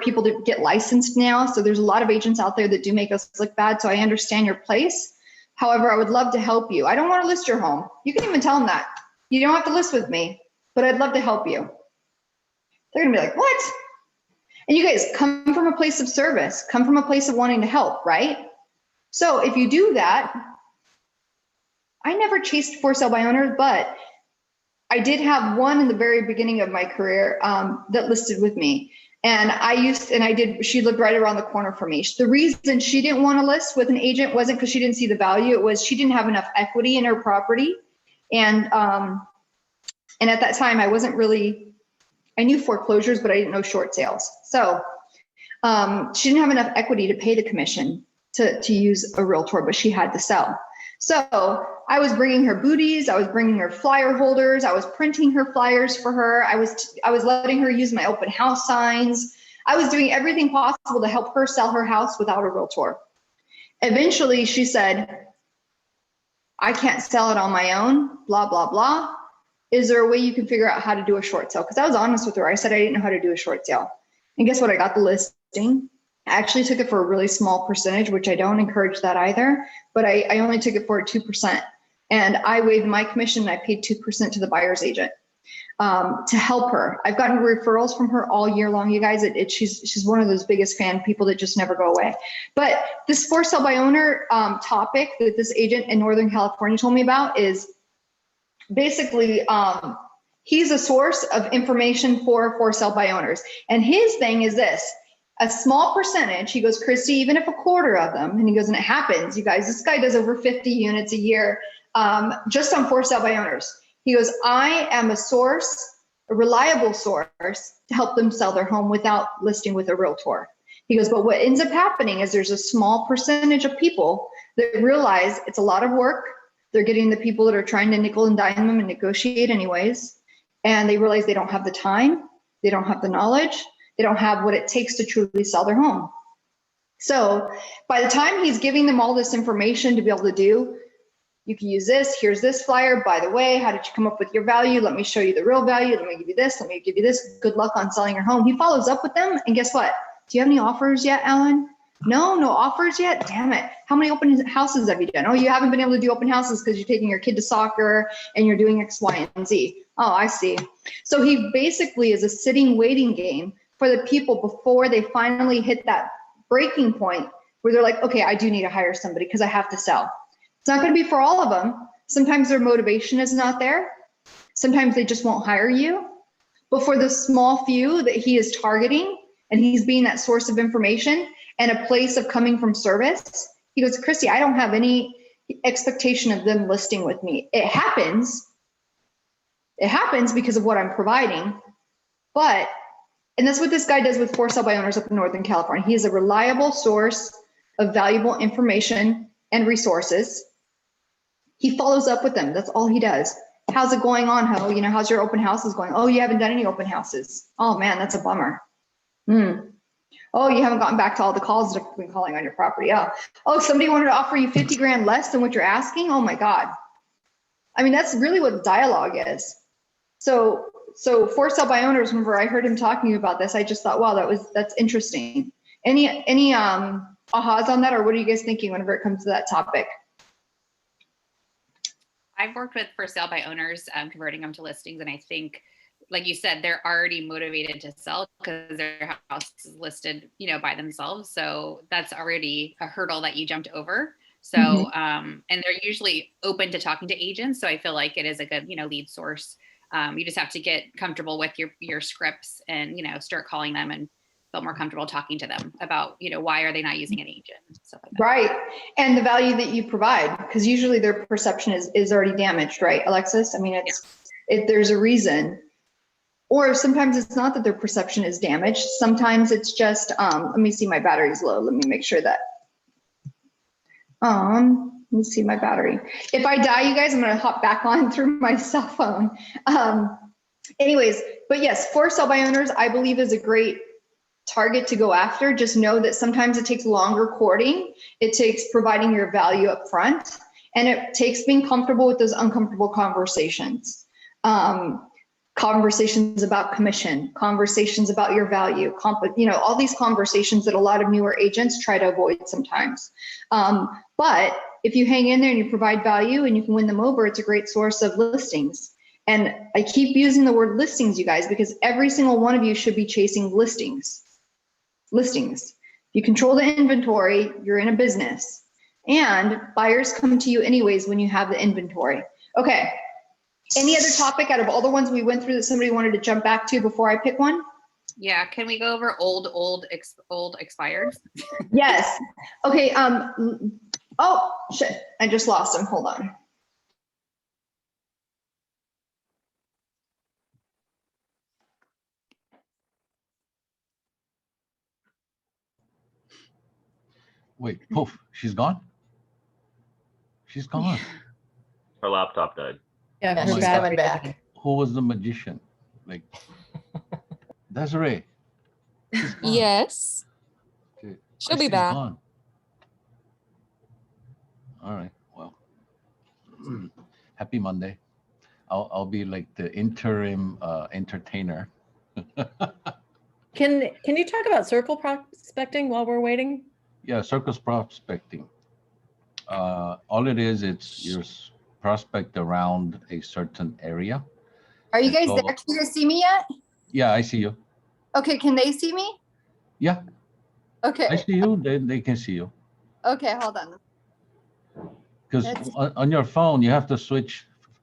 people to get licensed now. So there's a lot of agents out there that do make us look bad. So I understand your place. However, I would love to help you. I don't want to list your home. You can even tell them that. You don't have to list with me, but I'd love to help you. They're going to be like, what? And you guys come from a place of service, come from a place of wanting to help, right? So if you do that, I never chased for sale by owners, but I did have one in the very beginning of my career that listed with me. And she lived right around the corner from me. The reason she didn't want to list with an agent wasn't because she didn't see the value. It was she didn't have enough equity in her property. And at that time, I knew foreclosures, but I didn't know short sales. So she didn't have enough equity to pay the commission to use a realtor, but she had to sell. So I was bringing her booties. I was bringing her flyer holders. I was printing her flyers for her. I was letting her use my open house signs. I was doing everything possible to help her sell her house without a realtor. Eventually she said, I can't sell it on my own, blah, blah, blah. Is there a way you can figure out how to do a short sale? Because I was honest with her. I said I didn't know how to do a short sale. And guess what? I got the listing. I actually took it for a really small percentage, which I don't encourage that either, but I only took it for 2%. And I waived my commission and I paid 2% to the buyer's agent to help her. I've gotten referrals from her all year long, you guys. She's one of those biggest fan people that just never go away. But this for sale by owner topic that this agent in Northern California told me about is basically, he's a source of information for sale by owners. And his thing is this, a small percentage, he goes, Christi, even if a quarter of them, and he goes, and it happens, you guys, this guy does over 50 units a year just on for sale by owners. He goes, I am a reliable source to help them sell their home without listing with a realtor. He goes, but what ends up happening is there's a small percentage of people that realize it's a lot of work. They're getting the people that are trying to nickel and dime them and negotiate anyways. And they realize they don't have the time. They don't have the knowledge. They don't have what it takes to truly sell their home. So by the time he's giving them all this information to be able to do, you can use this, here's this flyer, by the way, how did you come up with your value? Let me show you the real value. Let me give you this, let me give you this. Good luck on selling your home. He follows up with them, and guess what? Do you have any offers yet, Alan? No offers yet? Damn it. How many open houses have you done? Oh, you haven't been able to do open houses because you're taking your kid to soccer and you're doing X, Y, and Z. Oh, I see. So he basically is a sitting waiting game for the people before they finally hit that breaking point where they're like, okay, I do need to hire somebody because I have to sell. It's not going to be for all of them. Sometimes their motivation is not there. Sometimes they just won't hire you. But for the small few that he is targeting, and he's being that source of information and a place of coming from service, he goes, Christi, I don't have any expectation of them listing with me. It happens because of what I'm providing. And that's what this guy does with for sale by owners up in Northern California. He is a reliable source of valuable information and resources. He follows up with them. That's all he does. How's it going on, Ho? You know, how's your open houses going? Oh, you haven't done any open houses. Oh man, that's a bummer. Oh, you haven't gotten back to all the calls that have been calling on your property. Oh, somebody wanted to offer you 50 grand less than what you're asking. Oh my God. I mean, that's really what dialogue is. So for sale by owners, whenever I heard him talking about this, I just thought, wow, that's interesting. Any ahas on that, or what are you guys thinking whenever it comes to that topic? I've worked with for sale by owners, converting them to listings. And I think, like you said, they're already motivated to sell because their house is listed, by themselves. So that's already a hurdle that you jumped over. So, and they're usually open to talking to agents. So I feel like it is a good, lead source. You just have to get comfortable with your scripts and, start calling them and feel more comfortable talking to them about, why are they not using an agent? Stuff like that. Right. And the value that you provide, because usually their perception is already damaged, right, Alexis? I mean, there's a reason. Or sometimes it's not that their perception is damaged. Sometimes it's just, let me see, my battery's low. Let me make sure that, let me see my battery. If I die, you guys, I'm going to hop back on through my cell phone. Anyways, but yes, for sale by owners, I believe is a great target to go after. Just know that sometimes it takes longer courting. It takes providing your value up front, and it takes being comfortable with those uncomfortable conversations. Conversations about commission, conversations about your value, all these conversations that a lot of newer agents try to avoid sometimes. But if you hang in there and you provide value and you can win them over, it's a great source of listings. And I keep using the word listings, you guys, because every single one of you should be chasing listings. If you control the inventory, you're in a business. And buyers come to you anyways when you have the inventory. Okay. Any other topic out of all the ones we went through that somebody wanted to jump back to before I pick one? Yeah, can we go over old expired? Yes. Okay. Oh shit! I just lost him. Hold on. Wait, poof, she's gone? She's gone. Her laptop died. Yeah, Oh she's my coming God. back. Who was the magician? Like, Desiree. She's gone. Yes, Okay, she'll be Christi's back. gone. All right, well, happy Monday. I'll be like the interim entertainer. Can you talk about circle prospecting while we're waiting? Yeah, circus prospecting. All it is, it's your prospect around a certain area. Are you And guys so- there? Can you guys see me yet? Yeah, I see you. Okay. Can they see me? Yeah, I Okay. see you. They can see you. Okay. Hold on. Because That's- on your phone, you have to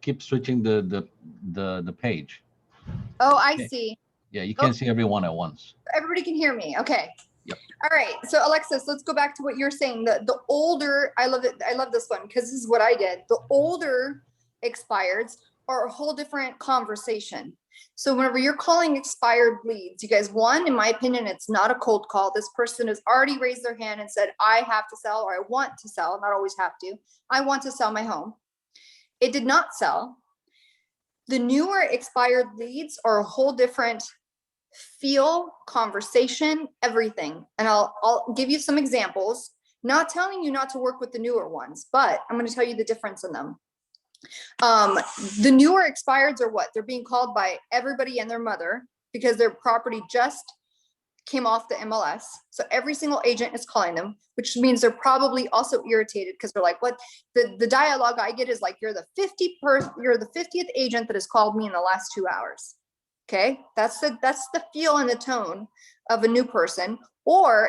keep switching the page. Oh, I Okay. see. Yeah, you can't Oh. see everyone at once. Everybody can hear me. Okay. Yep. All right. So Alexis, let's go back to what you're saying. The older, I love it. I love this one because this is what I did. The older expireds are a whole different conversation. So whenever you're calling expired leads, you guys, one, in my opinion, it's not a cold call. This person has already raised their hand and said, I have to sell, or I want to sell, not always have to. I want to sell my home. It did not sell. The newer expired leads are a whole different feel, conversation, everything. And I'll give you some examples, not telling you not to work with the newer ones, but I'm going to tell you the difference in them. The newer expireds are what? They're being called by everybody and their mother because their property just came off the MLS. So every single agent is calling them, which means they're probably also irritated because they're like, what? The dialogue I get is like, you're the 50th agent that has called me in the last 2 hours. Okay, that's the feel and the tone of a new person, or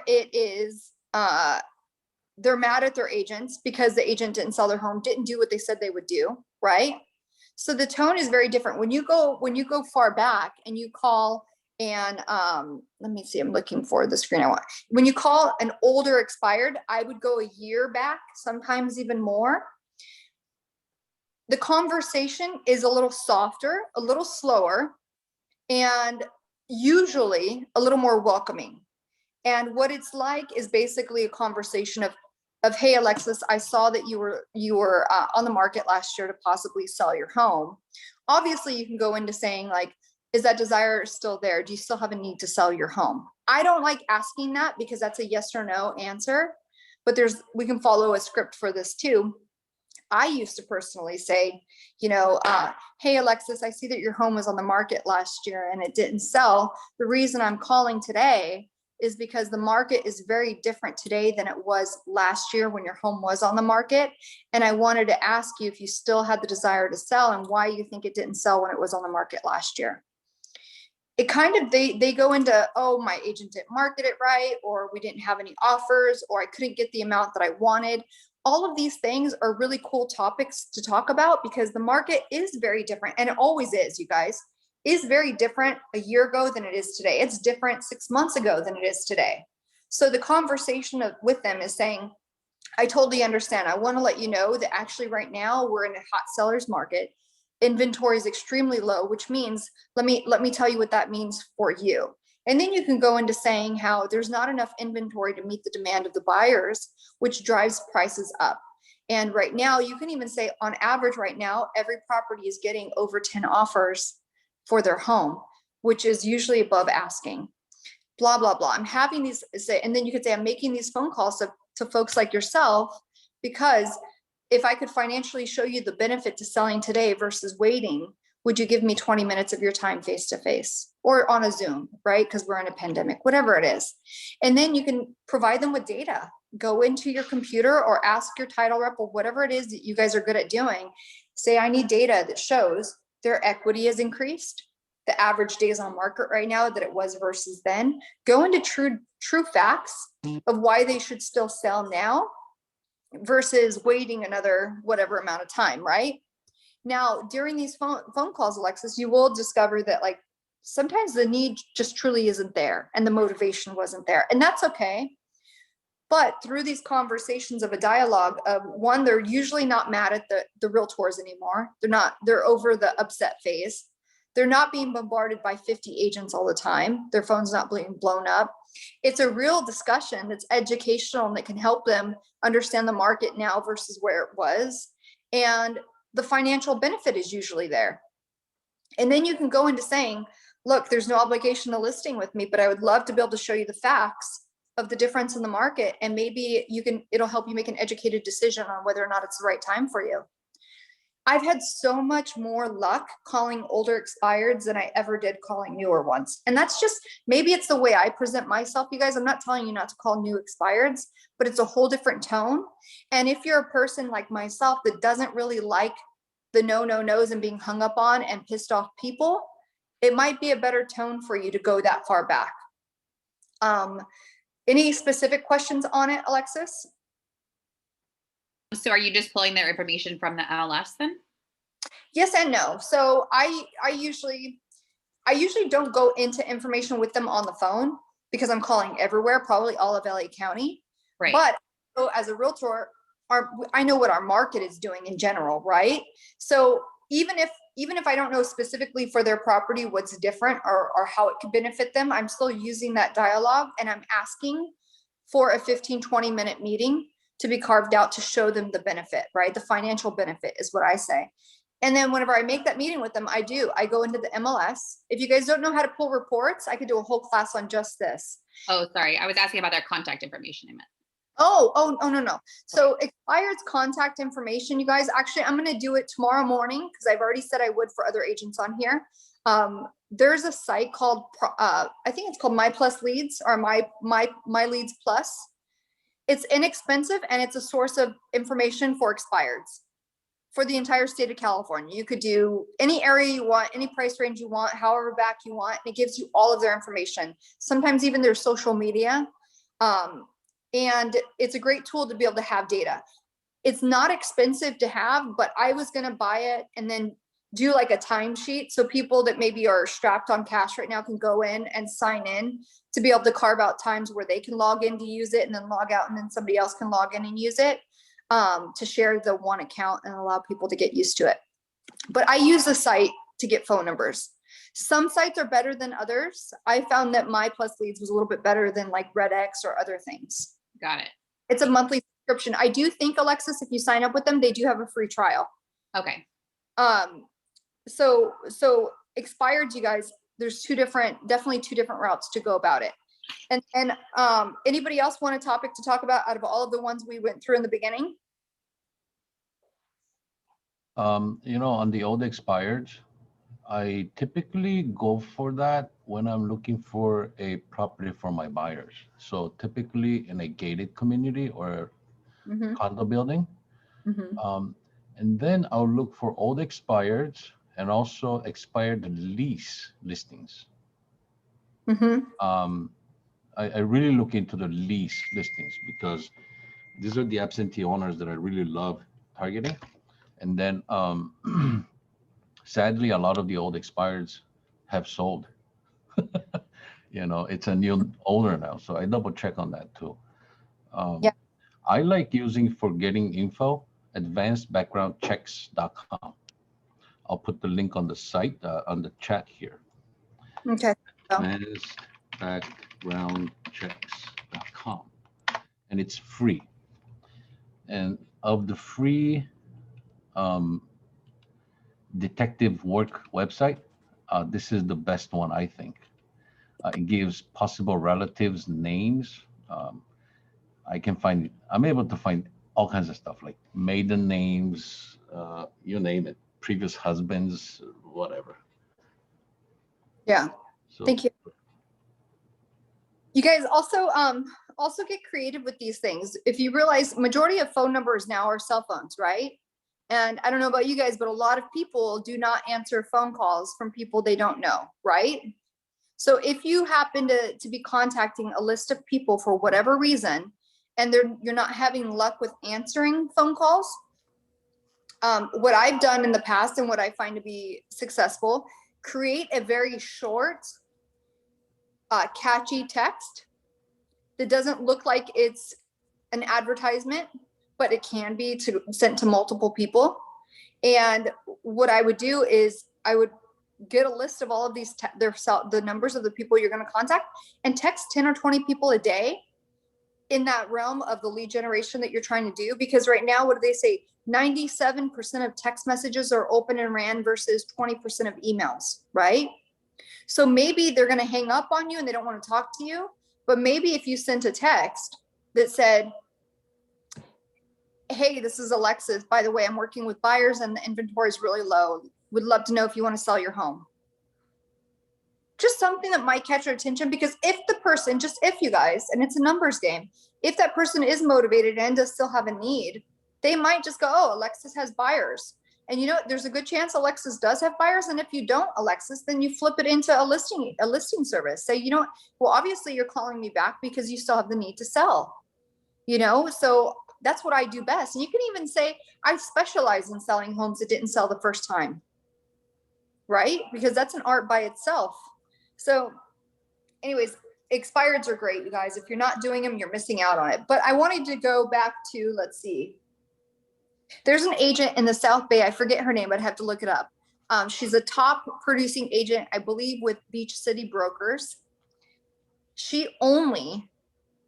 it is they're mad at their agents because the agent didn't sell their home, didn't do what they said they would do, right? So the tone is very different when you go far back and you call and let me see, I'm looking for the screen I want. When you call an older expired, I would go a year back, sometimes even more. The conversation is a little softer, a little slower, and usually a little more welcoming. And what it's like is basically a conversation of hey, Alexis, I saw that you were on the market last year to possibly sell your home. Obviously, you can go into saying like, is that desire still there? Do you still have a need to sell your home? I don't like asking that because that's a yes or no answer, but we can follow a script for this too. I used to personally say, hey, Alexis, I see that your home was on the market last year and it didn't sell. The reason I'm calling today is because the market is very different today than it was last year when your home was on the market. And I wanted to ask you if you still had the desire to sell and why you think it didn't sell when it was on the market last year. It kind of, they go into, oh, my agent didn't market it right, or we didn't have any offers, or I couldn't get the amount that I wanted. All of these things are really cool topics to talk about because the market is very different. And it always is, you guys, is very different a year ago than it is today. It's different 6 months ago than it is today. So the conversation with them is saying, I totally understand. I want to let you know that actually right now we're in a hot seller's market. Inventory is extremely low, which means, let me tell you what that means for you. And then you can go into saying how there's not enough inventory to meet the demand of the buyers, which drives prices up. And right now, you can even say on average right now, every property is getting over 10 offers for their home, which is usually above asking. Blah, blah, blah. I'm having these, and then you could say, I'm making these phone calls to folks like yourself, because if I could financially show you the benefit to selling today versus waiting, would you give me 20 minutes of your time face-to-face or on a Zoom, right? Because we're in a pandemic, whatever it is. And then you can provide them with data. Go into your computer or ask your title rep or whatever it is that you guys are good at doing. Say, I need data that shows their equity has increased, the average days on market right now that it was versus then. Go into true facts of why they should still sell now versus waiting another whatever amount of time, right? Now, during these phone calls, Alexis, you will discover that like sometimes the need just truly isn't there and the motivation wasn't there, and that's okay. But through these conversations of a dialogue of one, they're usually not mad at the realtors anymore. They're over the upset phase. They're not being bombarded by 50 agents all the time. Their phone's not being blown up. It's a real discussion that's educational and that can help them understand the market now versus where it was. And the financial benefit is usually there. And then you can go into saying, look, there's no obligation to listing with me, but I would love to be able to show you the facts of the difference in the market. And maybe it'll help you make an educated decision on whether or not it's the right time for you. I've had so much more luck calling older expireds than I ever did calling newer ones. And that's just, maybe it's the way I present myself, you guys. I'm not telling you not to call new expireds, but it's a whole different tone. And if you're a person like myself that doesn't really like the no's and being hung up on and pissed off people, it might be a better tone for you to go that far back. Any specific questions on it, Alexis? So are you just pulling their information from the MLS then? Yes and no. So I usually don't go into information with them on the phone because I'm calling everywhere, probably all of LA County. Right. But so as a realtor, I know what our market is doing in general, right? So even if I don't know specifically for their property what's different or how it could benefit them, I'm still using that dialogue and I'm asking for a 15-20 minute meeting to be carved out to show them the benefit, right? The financial benefit is what I say. And then whenever I make that meeting with them, I go into the MLS. If you guys don't know how to pull reports, I could do a whole class on just this. Oh, sorry. I was asking about their contact information, I meant. Oh, no. So expired's contact information, you guys, actually, I'm going to do it tomorrow morning because I've already said I would for other agents on here. There's a site called, I think it's called My Plus Leads or My Leads Plus. It's inexpensive and it's a source of information for expireds for the entire state of California. You could do any area you want, any price range you want, however back you want, and it gives you all of their information. Sometimes even their social media. And it's a great tool to be able to have data. It's not expensive to have, but I was going to buy it and then do like a timesheet. So people that maybe are strapped on cash right now can go in and sign in to be able to carve out times where they can log in to use it and then log out and then somebody else can log in and use it to share the one account and allow people to get used to it. But I use the site to get phone numbers. Some sites are better than others. I found that My Plus Leads was a little bit better than like RedX or other things. Got it. It's a monthly subscription. I do think, Alexis, if you sign up with them, they do have a free trial. Okay. So expired, you guys, there's definitely two different routes to go about it. And anybody else want a topic to talk about out of all of the ones we went through in the beginning? On the old expireds, I typically go for that when I'm looking for a property for my buyers. So typically in a gated community or condo building. And then I'll look for old expireds and also expired lease listings. I really look into the lease listings because these are the absentee owners that I really love targeting. And then sadly, a lot of the old expireds have sold. It's a new owner now. So I double check on that too. I like using for getting info, advancedbackgroundchecks.com. I'll put the link on the site, on the chat here. Okay. Advancedbackgroundchecks.com. And it's free. And of the free detective work website, this is the best one, I think. It gives possible relatives names. I'm able to find all kinds of stuff like maiden names, you name it, previous husbands, whatever. Yeah. So, thank you. You guys also get creative with these things. If you realize majority of phone numbers now are cell phones, right? And I don't know about you guys, but a lot of people do not answer phone calls from people they don't know, right? So if you happen to be contacting a list of people for whatever reason, and you're not having luck with answering phone calls, what I've done in the past and what I find to be successful, create a very short, catchy text that doesn't look like it's an advertisement, but it can be sent to multiple people. And what I would do is I would get a list of all of these, the numbers of the people you're going to contact, and text 10 or 20 people a day in that realm of the lead generation that you're trying to do. Because right now, what do they say? 97% of text messages are open and ran versus 20% of emails, right? So maybe they're going to hang up on you and they don't want to talk to you. But maybe if you sent a text that said, hey, this is Alexis. By the way, I'm working with buyers and the inventory is really low. Would love to know if you want to sell your home. Just something that might catch your attention, because if the person, just if you guys, and it's a numbers game, if that person is motivated and does still have a need, they might just go, oh, Alexis has buyers. And you know, there's a good chance Alexis does have buyers. And if you don't, Alexis, then you flip it into a listing service. Say, you know, well, obviously you're calling me back because you still have the need to sell, you know? So that's what I do best. And you can even say, I specialize in selling homes that didn't sell the first time, right? Because that's an art by itself. So anyways, expireds are great, you guys. If you're not doing them, you're missing out on it. But I wanted to go back to, let's see. There's an agent in the South Bay. I forget her name, but I have to look it up. She's a top producing agent, I believe, with Beach City Brokers. She only,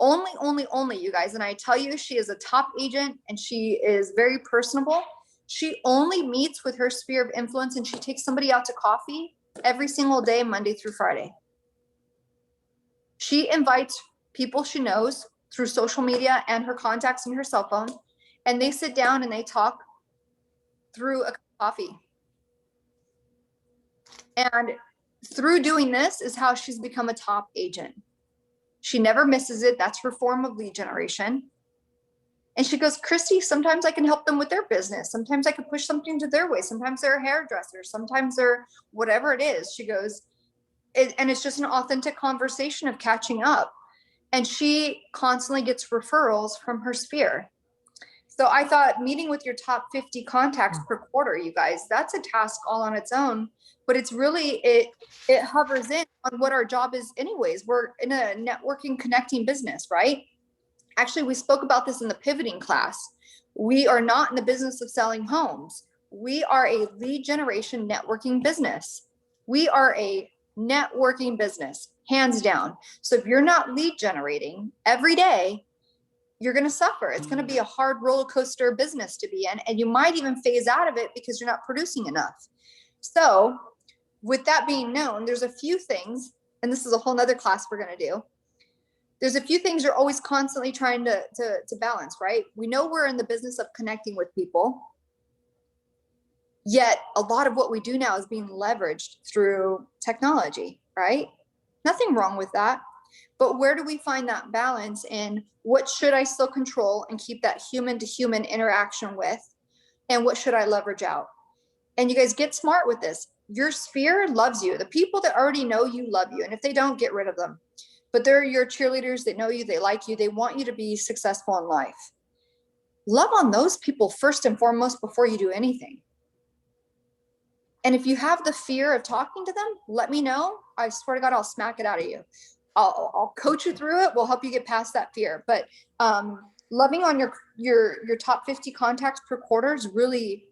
you guys, and I tell you, she is a top agent and she is very personable. She only meets with her sphere of influence and she takes somebody out to coffee every single day, Monday through Friday. She invites people she knows through social media and her contacts in her cell phone, and they sit down and they talk through a coffee. And through doing this is how she's become a top agent. She never misses it. That's her form of lead generation. And she goes, Christy, sometimes I can help them with their business. Sometimes I can push something to their way. Sometimes they're a hairdresser. Sometimes they're whatever it is. She goes, and it's just an authentic conversation of catching up. And she constantly gets referrals from her sphere. So I thought meeting with your top 50 contacts per quarter, you guys, that's a task all on its own. But it's really, it hovers in on what our job is anyways. We're in a networking, connecting business, right? Actually, we spoke about this in the pivoting class. We are not in the business of selling homes. We are a lead generation networking business. We are a networking business, hands down. So if you're not lead generating every day, you're going to suffer. It's going to be a hard roller coaster business to be in. And you might even phase out of it because you're not producing enough. So with that being known, there's a few things, and this is a whole nother class we're going to do. There's a few things you're always constantly trying to balance, right? We know we're in the business of connecting with people. Yet a lot of what we do now is being leveraged through technology, right? Nothing wrong with that. But where do we find that balance in what should I still control and keep that human to human interaction with? And what should I leverage out? And you guys get smart with this. Your sphere loves you. The people that already know you love you. And if they don't, get rid of them. But they're your cheerleaders. They know you. They like you. They want you to be successful in life. Love on those people first and foremost before you do anything. And if you have the fear of talking to them, let me know. I swear to God, I'll smack it out of you. I'll coach you through it. We'll help you get past that fear. But loving on your top 50 contacts per quarter is really,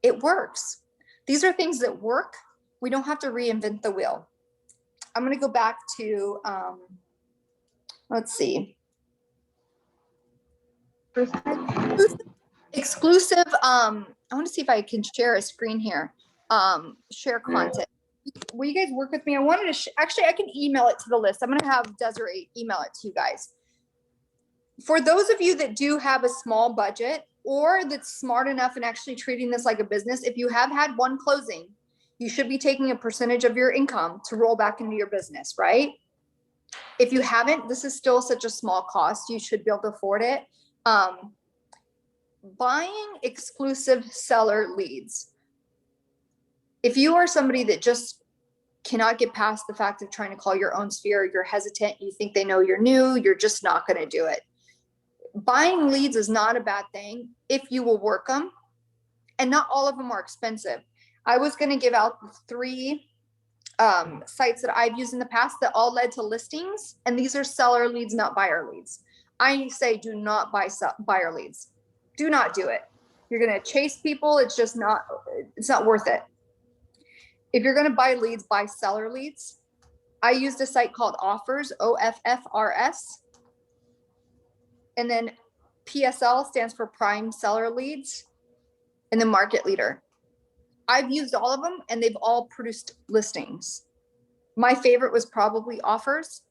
it works. These are things that work. We don't have to reinvent the wheel. I'm going to go back to, let's see. Exclusive. I want to see if I can share a screen here. Share content. Will you guys work with me? I wanted to, actually, I can email it to the list. I'm going to have Desiree email it to you guys. For those of you that do have a small budget or that's smart enough and actually treating this like a business, if you have had one closing, you should be taking a percentage of your income to roll back into your business, right? If you haven't, this is still such a small cost. You should be able to afford it. buying exclusive seller leads. If you are somebody that just cannot get past the fact of trying to call your own sphere, you're hesitant, you think they know you're new, you're just not going to do it. Buying leads is not a bad thing if you will work them, and not all of them are expensive. I was going to give out 3 sites that I've used in the past that all led to listings, and these are seller leads, not buyer leads. I say do not buy buyer leads. Do not do it. You're going to chase people. It's just not, it's not worth it. If you're going to buy leads, buy seller leads. I used a site called Offers, OFFRS. And then PSL stands for Prime Seller Leads, and then Market Leader. I've used all of them and they've all produced listings. My favorite was probably Offers.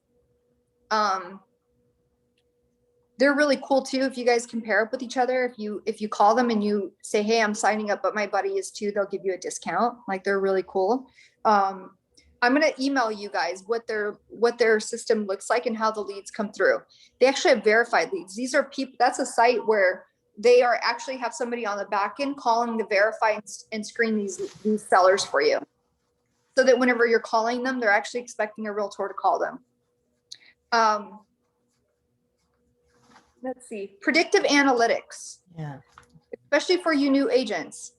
They're really cool too. If you guys compare up with each other, if you call them and you say, hey, I'm signing up, but my buddy is too, they'll give you a discount. Like, they're really cool. I'm going to email you guys what their system looks like and how the leads come through. They actually have verified leads. These are people, that's a site where they are actually have somebody on the back end calling to verify and screen these sellers for you. So that whenever you're calling them, they're actually expecting a realtor to call them. Let's see, Predictive Analytics. Yeah. Especially for you new agents,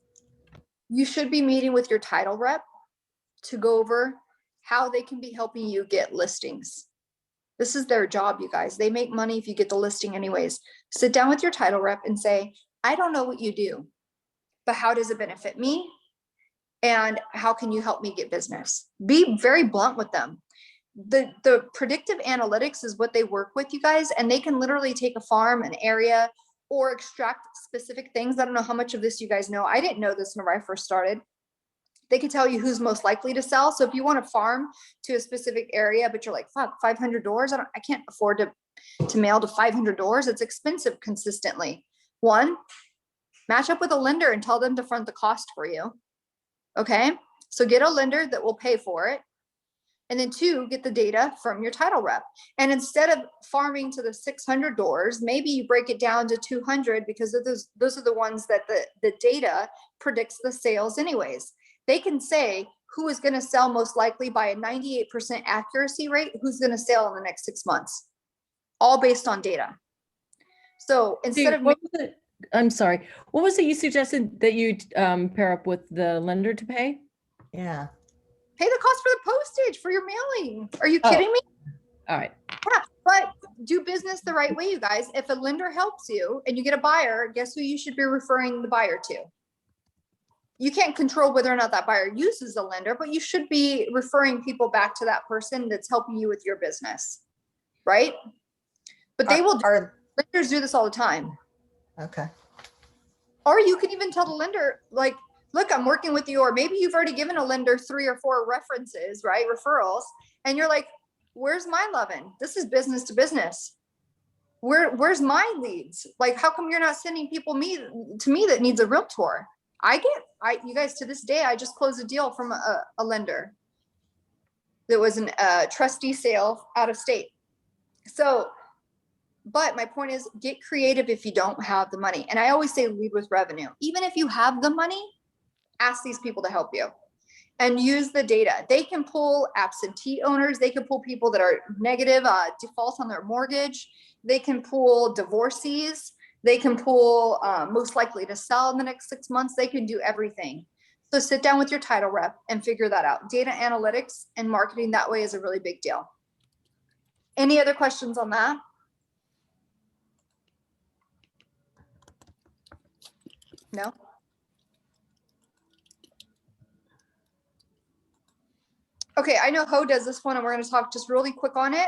you should be meeting with your title rep to go over how they can be helping you get listings. This is their job, you guys. They make money if you get the listing anyways. Sit down with your title rep and say, I don't know what you do, but how does it benefit me? And how can you help me get business? Be very blunt with them. The predictive analytics is what they work with, you guys, and they can literally take a farm, an area, or extract specific things. I don't know how much of this you guys know. I didn't know this whenever I first started. They can tell you who's most likely to sell. So if you want to farm to a specific area, but you're like, fuck, 500 doors, I can't afford to mail to 500 doors. It's expensive consistently. 1, match up with a lender and tell them to front the cost for you. Okay, so get a lender that will pay for it. And then 2, get the data from your title rep. And instead of farming to the 600 doors, maybe you break it down to 200, because of those are the ones that the data predicts the sales anyways. They can say who is going to sell most likely by a 98% accuracy rate, who's going to sell in the next 6 months, all based on data. So instead of, I'm sorry, what was it you suggested that you pair up with the lender to pay? Yeah. pay the cost for the postage for your mailing. Are you kidding me? All right. Yeah, but do business the right way, you guys. If a lender helps you and you get a buyer, guess who you should be referring the buyer to? You can't control whether or not that buyer uses a lender, but you should be referring people back to that person that's helping you with your business, right? But they will, lenders do this all the time. Okay. Or you can even tell the lender, like, look, I'm working with you, or maybe you've already given a lender 3 or 4 references, right? Referrals. And you're like, where's my loving? This is business to business. Where's my leads? Like, how come you're not sending people to me that needs a realtor? You guys, to this day, I just closed a deal from a lender that was a trustee sale out of state. So, but my point is, get creative if you don't have the money. And I always say lead with revenue. Even if you have the money, ask these people to help you and use the data. They can pull absentee owners. They can pull people that are negative defaults on their mortgage. They can pull divorcees. They can pull most likely to sell in the next 6 months. They can do everything. So sit down with your title rep and figure that out. Data analytics and marketing that way is a really big deal. Any other questions on that? No? Okay, I know Ho does this one, and we're going to talk just really quick on it.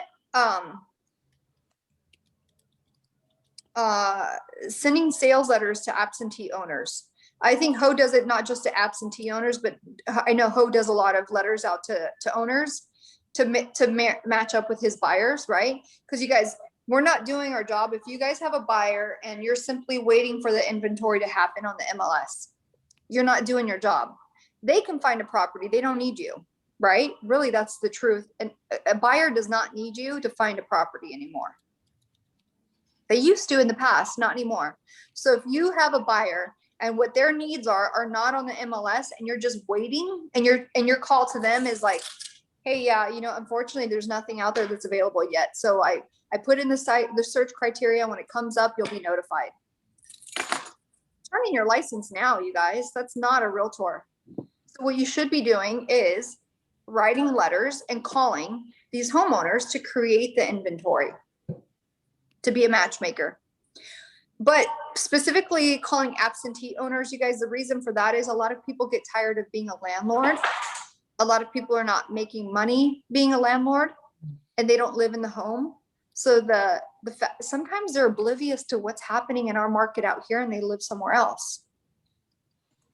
Sending sales letters to absentee owners. I think Ho does it not just to absentee owners, but I know Ho does a lot of letters out to owners to match up with his buyers, right? Because you guys, we're not doing our job. If you guys have a buyer and you're simply waiting for the inventory to happen on the MLS, you're not doing your job. They can find a property. They don't need you, right? Really, that's the truth. And a buyer does not need you to find a property anymore. They used to in the past, not anymore. So if you have a buyer and what their needs are not on the MLS, and you're just waiting, and your call to them is like, hey, yeah, unfortunately there's nothing out there that's available yet. So I put in the search criteria. When it comes up, you'll be notified. Turn in your license now, you guys. That's not a realtor. So what you should be doing is writing letters and calling these homeowners to create the inventory, to be a matchmaker. But specifically calling absentee owners, you guys, the reason for that is a lot of people get tired of being a landlord. A lot of people are not making money being a landlord, and they don't live in the home. So sometimes they're oblivious to what's happening in our market out here, and they live somewhere else.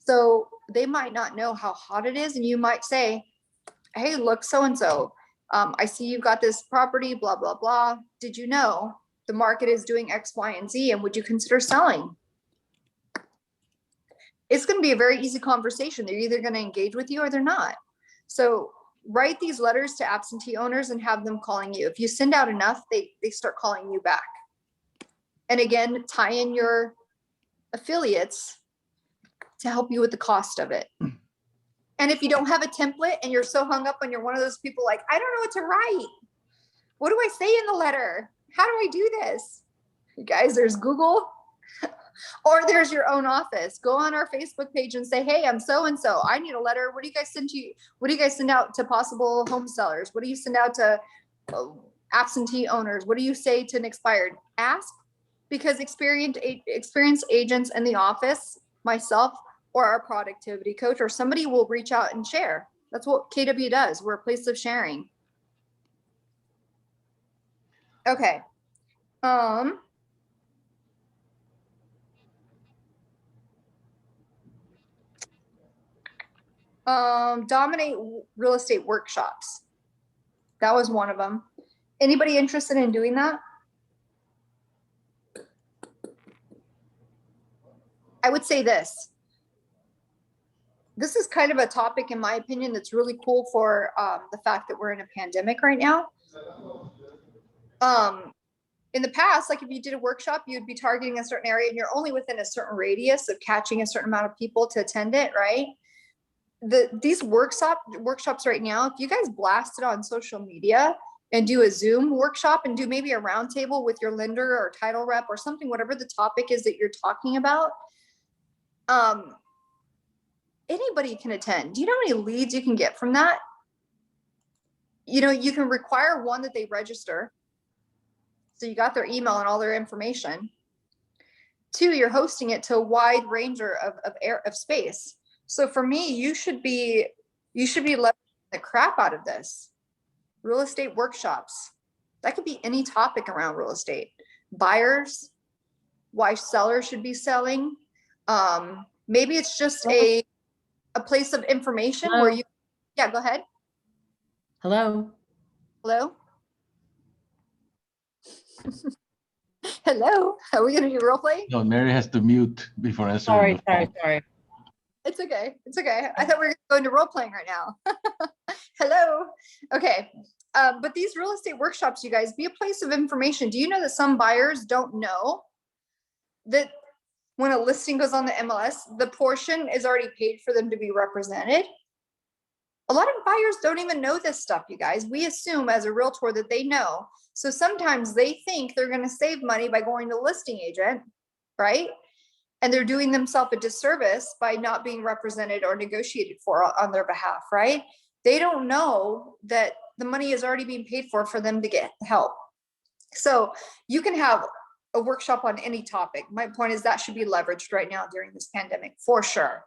So they might not know how hot it is. And you might say, hey, look, so-and-so, I see you've got this property, blah, blah, blah. Did you know the market is doing X, Y, and Z, and would you consider selling? It's going to be a very easy conversation. They're either going to engage with you or they're not. So write these letters to absentee owners and have them calling you. If you send out enough, they start calling you back. And again, tie in your affiliates to help you with the cost of it. And if you don't have a template and you're so hung up on, you're one of those people like, I don't know what to write. What do I say in the letter? How do I do this? You guys, there's Google, or there's your own office. Go on our Facebook page and say, hey, I'm so-and-so. I need a letter. What do you guys send to you? What do you guys send out to possible home sellers? What do you send out to absentee owners? What do you say to an expired? Ask, because experienced agents in the office, myself, or our productivity coach, or somebody will reach out and share. That's what KW does. We're a place of sharing. Okay. Dominate real estate workshops. That was one of them. Anybody interested in doing that? I would say this. This is kind of a topic, in my opinion, that's really cool for the fact that we're in a pandemic right now. In the past, like if you did a workshop, you'd be targeting a certain area and you're only within a certain radius of catching a certain amount of people to attend it, right? These workshops right now, if you guys blast it on social media and do a Zoom workshop and do maybe a roundtable with your lender or title rep or something, whatever the topic is that you're talking about, anybody can attend. Do you know how many leads you can get from that? You can require one that they register. So you got their email and all their information. 2, you're hosting it to a wide range of space. So for me, you should be leveraging the crap out of this. Real estate workshops. That could be any topic around real estate. Buyers, why sellers should be selling. Maybe it's just a place of information where you, yeah, go ahead. Hello. Hello. Hello. Are we going to do role play? No, Mary has to mute before answering the phone. Sorry. It's okay. It's okay. I thought we were going to role playing right now. Hello. Okay. But these real estate workshops, you guys, be a place of information. Do you know that some buyers don't know that when a listing goes on the MLS, the portion is already paid for them to be represented? A lot of buyers don't even know this stuff, you guys. We assume as a realtor that they know. So sometimes they think they're going to save money by going to a listing agent, right? And they're doing themselves a disservice by not being represented or negotiated for on their behalf, right? They don't know that the money is already being paid for them to get help. So you can have a workshop on any topic. My point is that should be leveraged right now during this pandemic, for sure.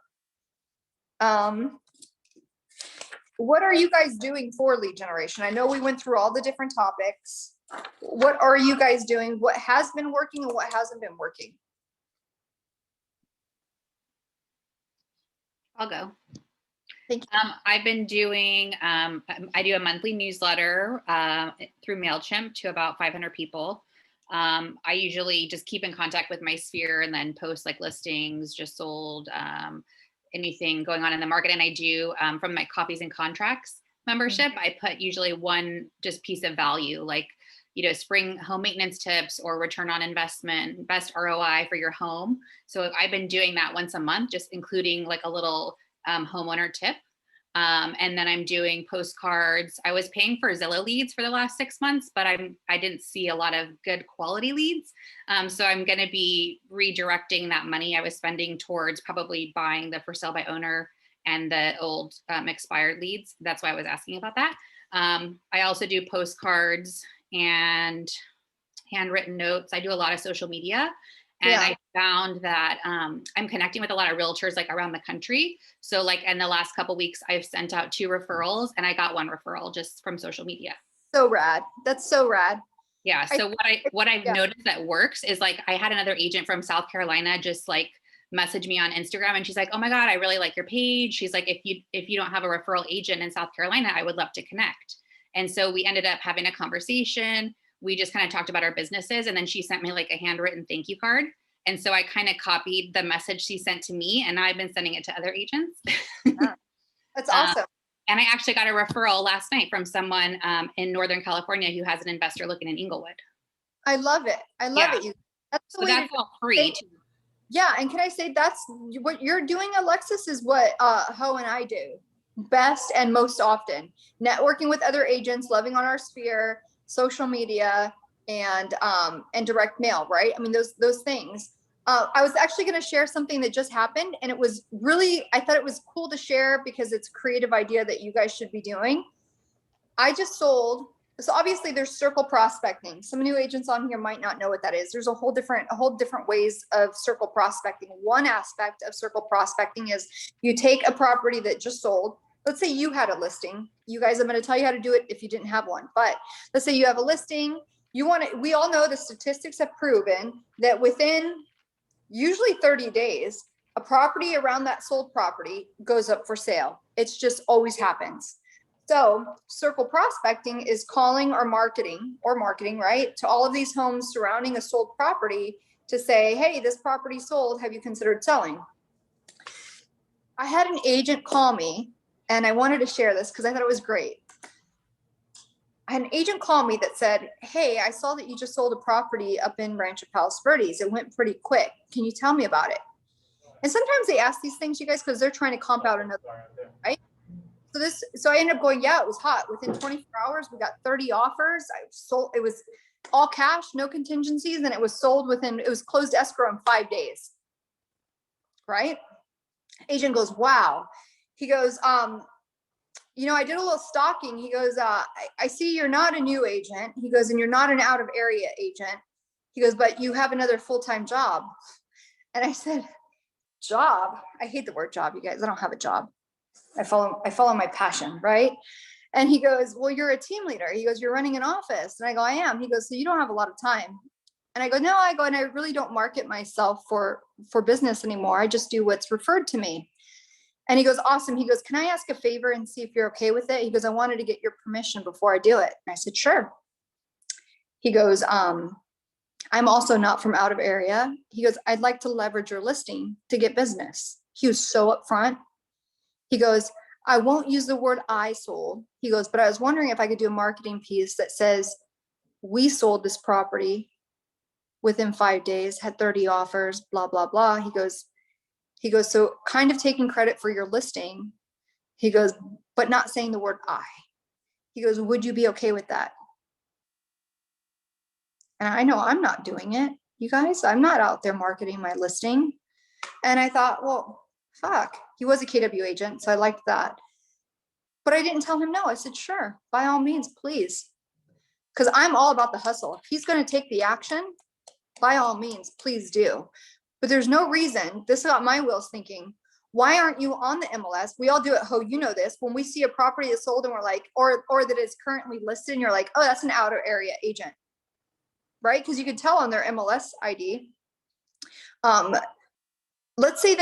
What are you guys doing for lead generation? I know we went through all the different topics. What are you guys doing? What has been working and what hasn't been working? I'll go. Thank you. I've been doing, I do a monthly newsletter through MailChimp to about 500 people. I usually just keep in contact with my sphere and then post like listings, just sold, anything going on in the market. And I do from my copies and contracts membership, I put usually one just piece of value, like spring home maintenance tips or return on investment, best ROI for your home. So I've been doing that once a month, just including like a little homeowner tip. And then I'm doing postcards. I was paying for Zillow leads for the last 6 months, but I didn't see a lot of good quality leads. So I'm going to be redirecting that money I was spending towards probably buying the for sale by owner and the old expired leads. That's why I was asking about that. I also do postcards and handwritten notes. I do a lot of social media. And I found that I'm connecting with a lot of realtors like around the country. So like in the last couple of weeks, I've sent out 2 referrals and I got 1 referral just from social media. So rad. That's so rad. Yeah. So what I've noticed that works is like I had another agent from South Carolina just like message me on Instagram and she's like, oh my God, I really like your page. She's like, if you don't have a referral agent in South Carolina, I would love to connect. And so we ended up having a conversation. We just kind of talked about our businesses and then she sent me like a handwritten thank you card. And so I kind of copied the message she sent to me and I've been sending it to other agents. That's awesome. And I actually got a referral last night from someone in Northern California who has an investor looking in Inglewood. I love it. I love it. So that's all free too. Yeah. And can I say that's what you're doing, Alexis, is what Ho and I do best and most often. Networking with other agents, loving on our sphere, social media, and direct mail, right? I mean, those things. I was actually going to share something that just happened, and it was really, I thought it was cool to share because it's a creative idea that you guys should be doing. I just sold. So obviously there's circle prospecting. Some new agents on here might not know what that is. There's a whole different ways of circle prospecting. One aspect of circle prospecting is you take a property that just sold. Let's say you had a listing. You guys, I'm going to tell you how to do it if you didn't have one, but let's say you have a listing. We all know the statistics have proven that within usually 30 days, a property around that sold property goes up for sale. It's just always happens. So circle prospecting is calling or marketing, right, to all of these homes surrounding a sold property to say, hey, this property sold. Have you considered selling? I had an agent call me and I wanted to share this because I thought it was great. I had an agent call me that said, hey, I saw that you just sold a property up in Rancho Palos Verdes. It went pretty quick. Can you tell me about it? And sometimes they ask these things, you guys, because they're trying to comp out another, right? So I ended up going, yeah, it was hot. Within 24 hours, we got 30 offers. I sold, it was all cash, no contingencies. And it was sold it was closed escrow in 5 days. Right? Agent goes, wow. He goes, I did a little stalking. He goes, I see you're not a new agent. He goes, and you're not an out of area agent. He goes, but you have another full-time job. And I said, job? I hate the word job, you guys. I don't have a job. I follow my passion, right? And he goes, well, you're a team leader. He goes, you're running an office. And I go, I am. He goes, so you don't have a lot of time. And I go, no, and I really don't market myself for business anymore. I just do what's referred to me. And he goes, awesome. He goes, can I ask a favor and see if you're okay with it? He goes, I wanted to get your permission before I do it. And I said, sure. He goes, I'm also not from out of area. He goes, I'd like to leverage your listing to get business. He was so upfront. He goes, I won't use the word I sold. He goes, but I was wondering if I could do a marketing piece that says, we sold this property within 5 days, had 30 offers, blah, blah, blah. He goes, so kind of taking credit for your listing. He goes, but not saying the word I. He goes, would you be okay with that? And I know I'm not doing it, you guys. I'm not out there marketing my listing. And I thought, well, fuck. He was a KW agent, so I liked that. But I didn't tell him no. I said, sure, by all means, please. Because I'm all about the hustle. If he's going to take the action, by all means, please do. But there's no reason, this got my wheels thinking, why aren't you on the MLS? We all do it, Ho, you know this. When we see a property that's sold and we're like, or that is currently listed and you're like, oh, that's an out of area agent, right? Because you could tell on their MLS ID. Let's say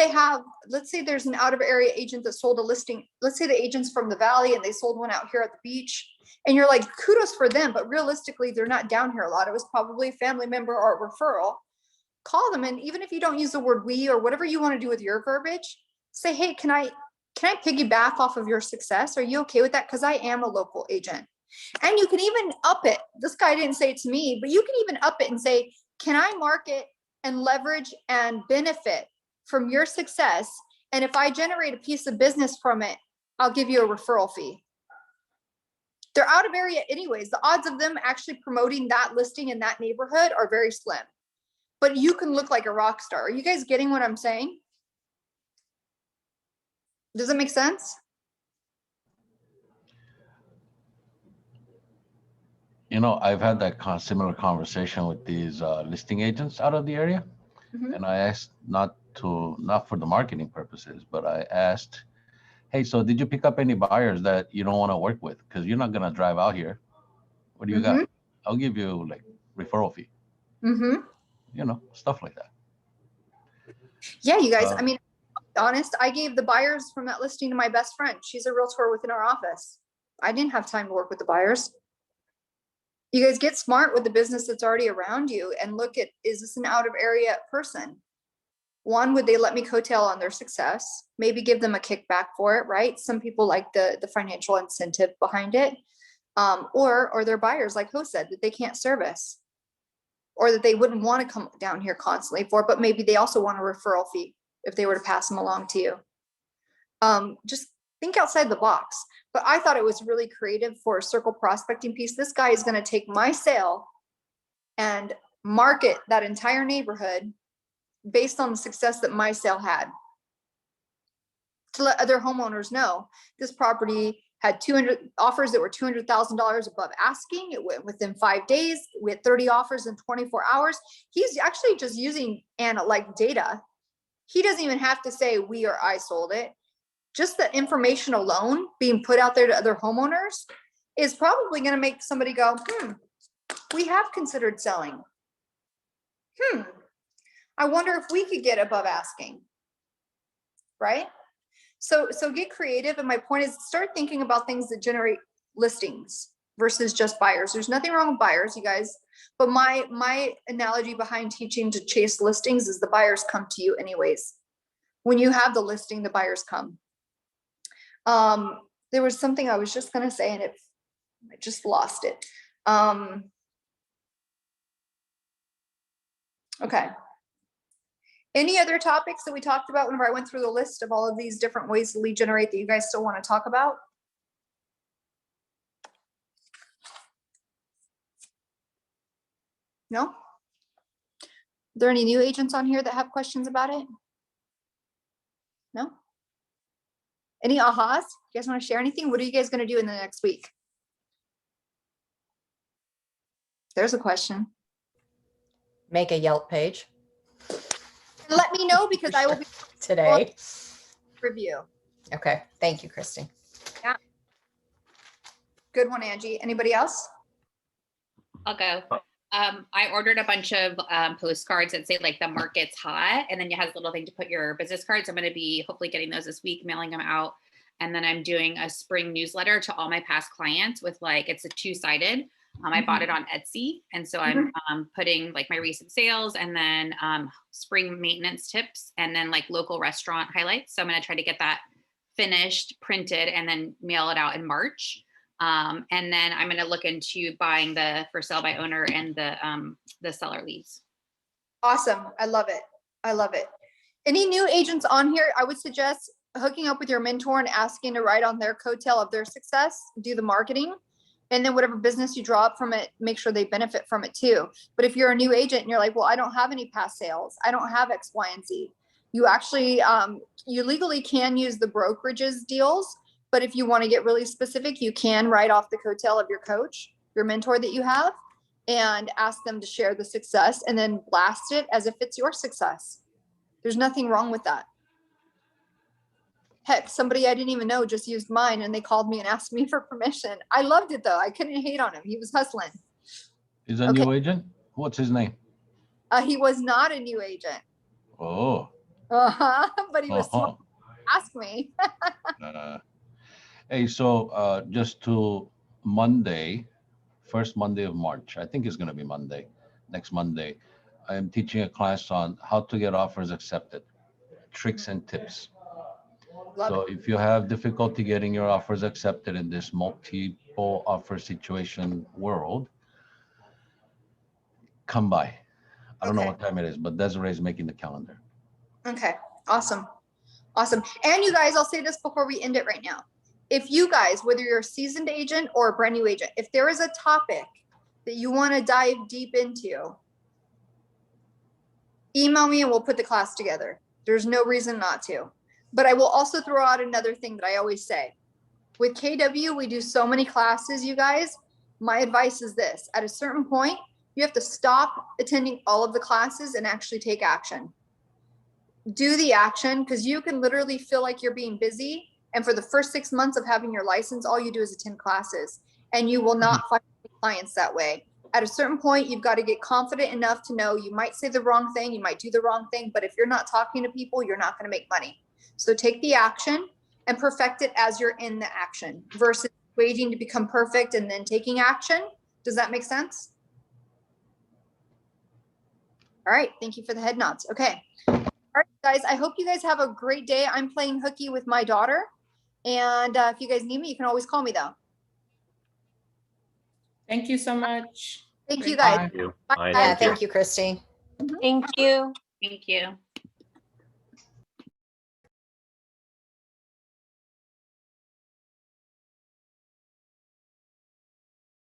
there's an out of area agent that sold a listing. Let's say the agent's from the Valley and they sold one out here at the beach. And you're like, kudos for them. But realistically, they're not down here a lot. It was probably a family member or a referral. Call them. And even if you don't use the word we or whatever you want to do with your verbiage, say, hey, can I piggyback off of your success? Are you okay with that? Because I am a local agent. And you can even up it. This guy didn't say it to me, but you can even up it and say, can I market and leverage and benefit from your success? And if I generate a piece of business from it, I'll give you a referral fee. They're out of area anyways. The odds of them actually promoting that listing in that neighborhood are very slim. But you can look like a rock star. Are you guys getting what I'm saying? Does it make sense? You know, I've had that similar conversation with these listing agents out of the area. Mhm. And I asked not for the marketing purposes, but I asked, hey, so did you pick up any buyers that you don't want to work with? Because you're not going to drive out here. What do you got? I'll give you like referral fee. Mm-hmm. You know, stuff like that. Yeah, you guys, I mean, to be honest, I gave the buyers from that listing to my best friend. She's a realtor within our office. I didn't have time to work with the buyers. You guys get smart with the business that's already around you and look at, is this an out of area person? One, would they let me coattail on their success? Maybe give them a kickback for it, right? Some people like the financial incentive behind it. Or they're buyers, like Ho said, that they can't service. Or that they wouldn't want to come down here constantly for, but maybe they also want a referral fee if they were to pass them along to you. Just think outside the box. But I thought it was really creative for a circle prospecting piece. This guy is going to take my sale and market that entire neighborhood based on the success that my sale had, to let other homeowners know this property had 200 offers that were $200,000 above asking. It went within 5 days. We had 30 offers in 24 hours. He's actually just using like data. He doesn't even have to say we or I sold it. Just the information alone being put out there to other homeowners is probably going to make somebody go, we have considered selling. I wonder if we could get above asking, right? So get creative. And my point is, start thinking about things that generate listings versus just buyers. There's nothing wrong with buyers, you guys. But my analogy behind teaching to chase listings is the buyers come to you anyways. When you have the listing, the buyers come. There was something I was just going to say and I just lost it. Okay. Any other topics that we talked about whenever I went through the list of all of these different ways to lead generate that you guys still want to talk about? No? Are there any new agents on here that have questions about it? No? Any ahas? You guys want to share anything? What are you guys going to do in the next week? There's a question. Make a Yelp page Let me know because I will be today. review. Okay. Thank you, Christy. Yeah. Good one, Angie. Anybody else? I'll go. I ordered a bunch of postcards that say like the market's hot, and then it has a little thing to put your business cards. I'm going to be hopefully getting those this week, mailing them out. And then I'm doing a spring newsletter to all my past clients with like, it's a 2-sided. I bought it on Etsy. And so I'm putting like my recent sales and then spring maintenance tips and then like local restaurant highlights. So I'm going to try to get that finished, printed, and then mail it out in March. And then I'm going to look into buying the for sale by owner and the seller leads. Awesome. I love it. I love it. Any new agents on here? I would suggest hooking up with your mentor and asking to write on their coattail of their success, do the marketing, and then whatever business you draw up from it, make sure they benefit from it too. But if you're a new agent and you're like, well, I don't have any past sales, I don't have X, Y, and Z, you actually, you legally can use the brokerages deals. But if you want to get really specific, you can write off the coattail of your coach, your mentor that you have, and ask them to share the success and then blast it as if it's your success. There's nothing wrong with that. Heck, somebody I didn't even know just used mine and they called me and asked me for permission. I loved it though. I couldn't hate on him. He was hustling. He's a new agent? What's his name? He was not a new agent. Oh. But he was smart. Ask me. Hey, so just to Monday, first Monday of March, I think it's going to be Monday, next Monday, I am teaching a class on how to get offers accepted, tricks and tips. So if you have difficulty getting your offers accepted in this multiple offer situation world, come by. I don't know Okay. what time it is, but Desiree is making the calendar. Okay, awesome. Awesome. And you guys, I'll say this before we end it right now. If you guys, whether you're a seasoned agent or a brand new agent, if there is a topic that you want to dive deep into, email me and we'll put the class together. There's no reason not to. But I will also throw out another thing that I always say. With KW, we do so many classes, you guys. My advice is this: at a certain point, you have to stop attending all of the classes and actually take action. Do the action, because you can literally feel like you're being busy. And for the first 6 months of having your license, all you do is attend classes, and you will not find clients that way. At a certain point, you've got to get confident enough to know you might say the wrong thing, you might do the wrong thing, but if you're not talking to people, you're not going to make money. So take the action and perfect it as you're in the action versus waiting to become perfect and then taking action. Does that make sense? All right. Thank you for the head nods. Okay. All right, guys. I hope you guys have a great day. I'm playing hooky with my daughter. And if you guys need me, you can always call me though. Thank you so much. Thank you guys. Thank you. Bye, Bye. Yeah, guys. thank you, Christy. Thank you. Thank you.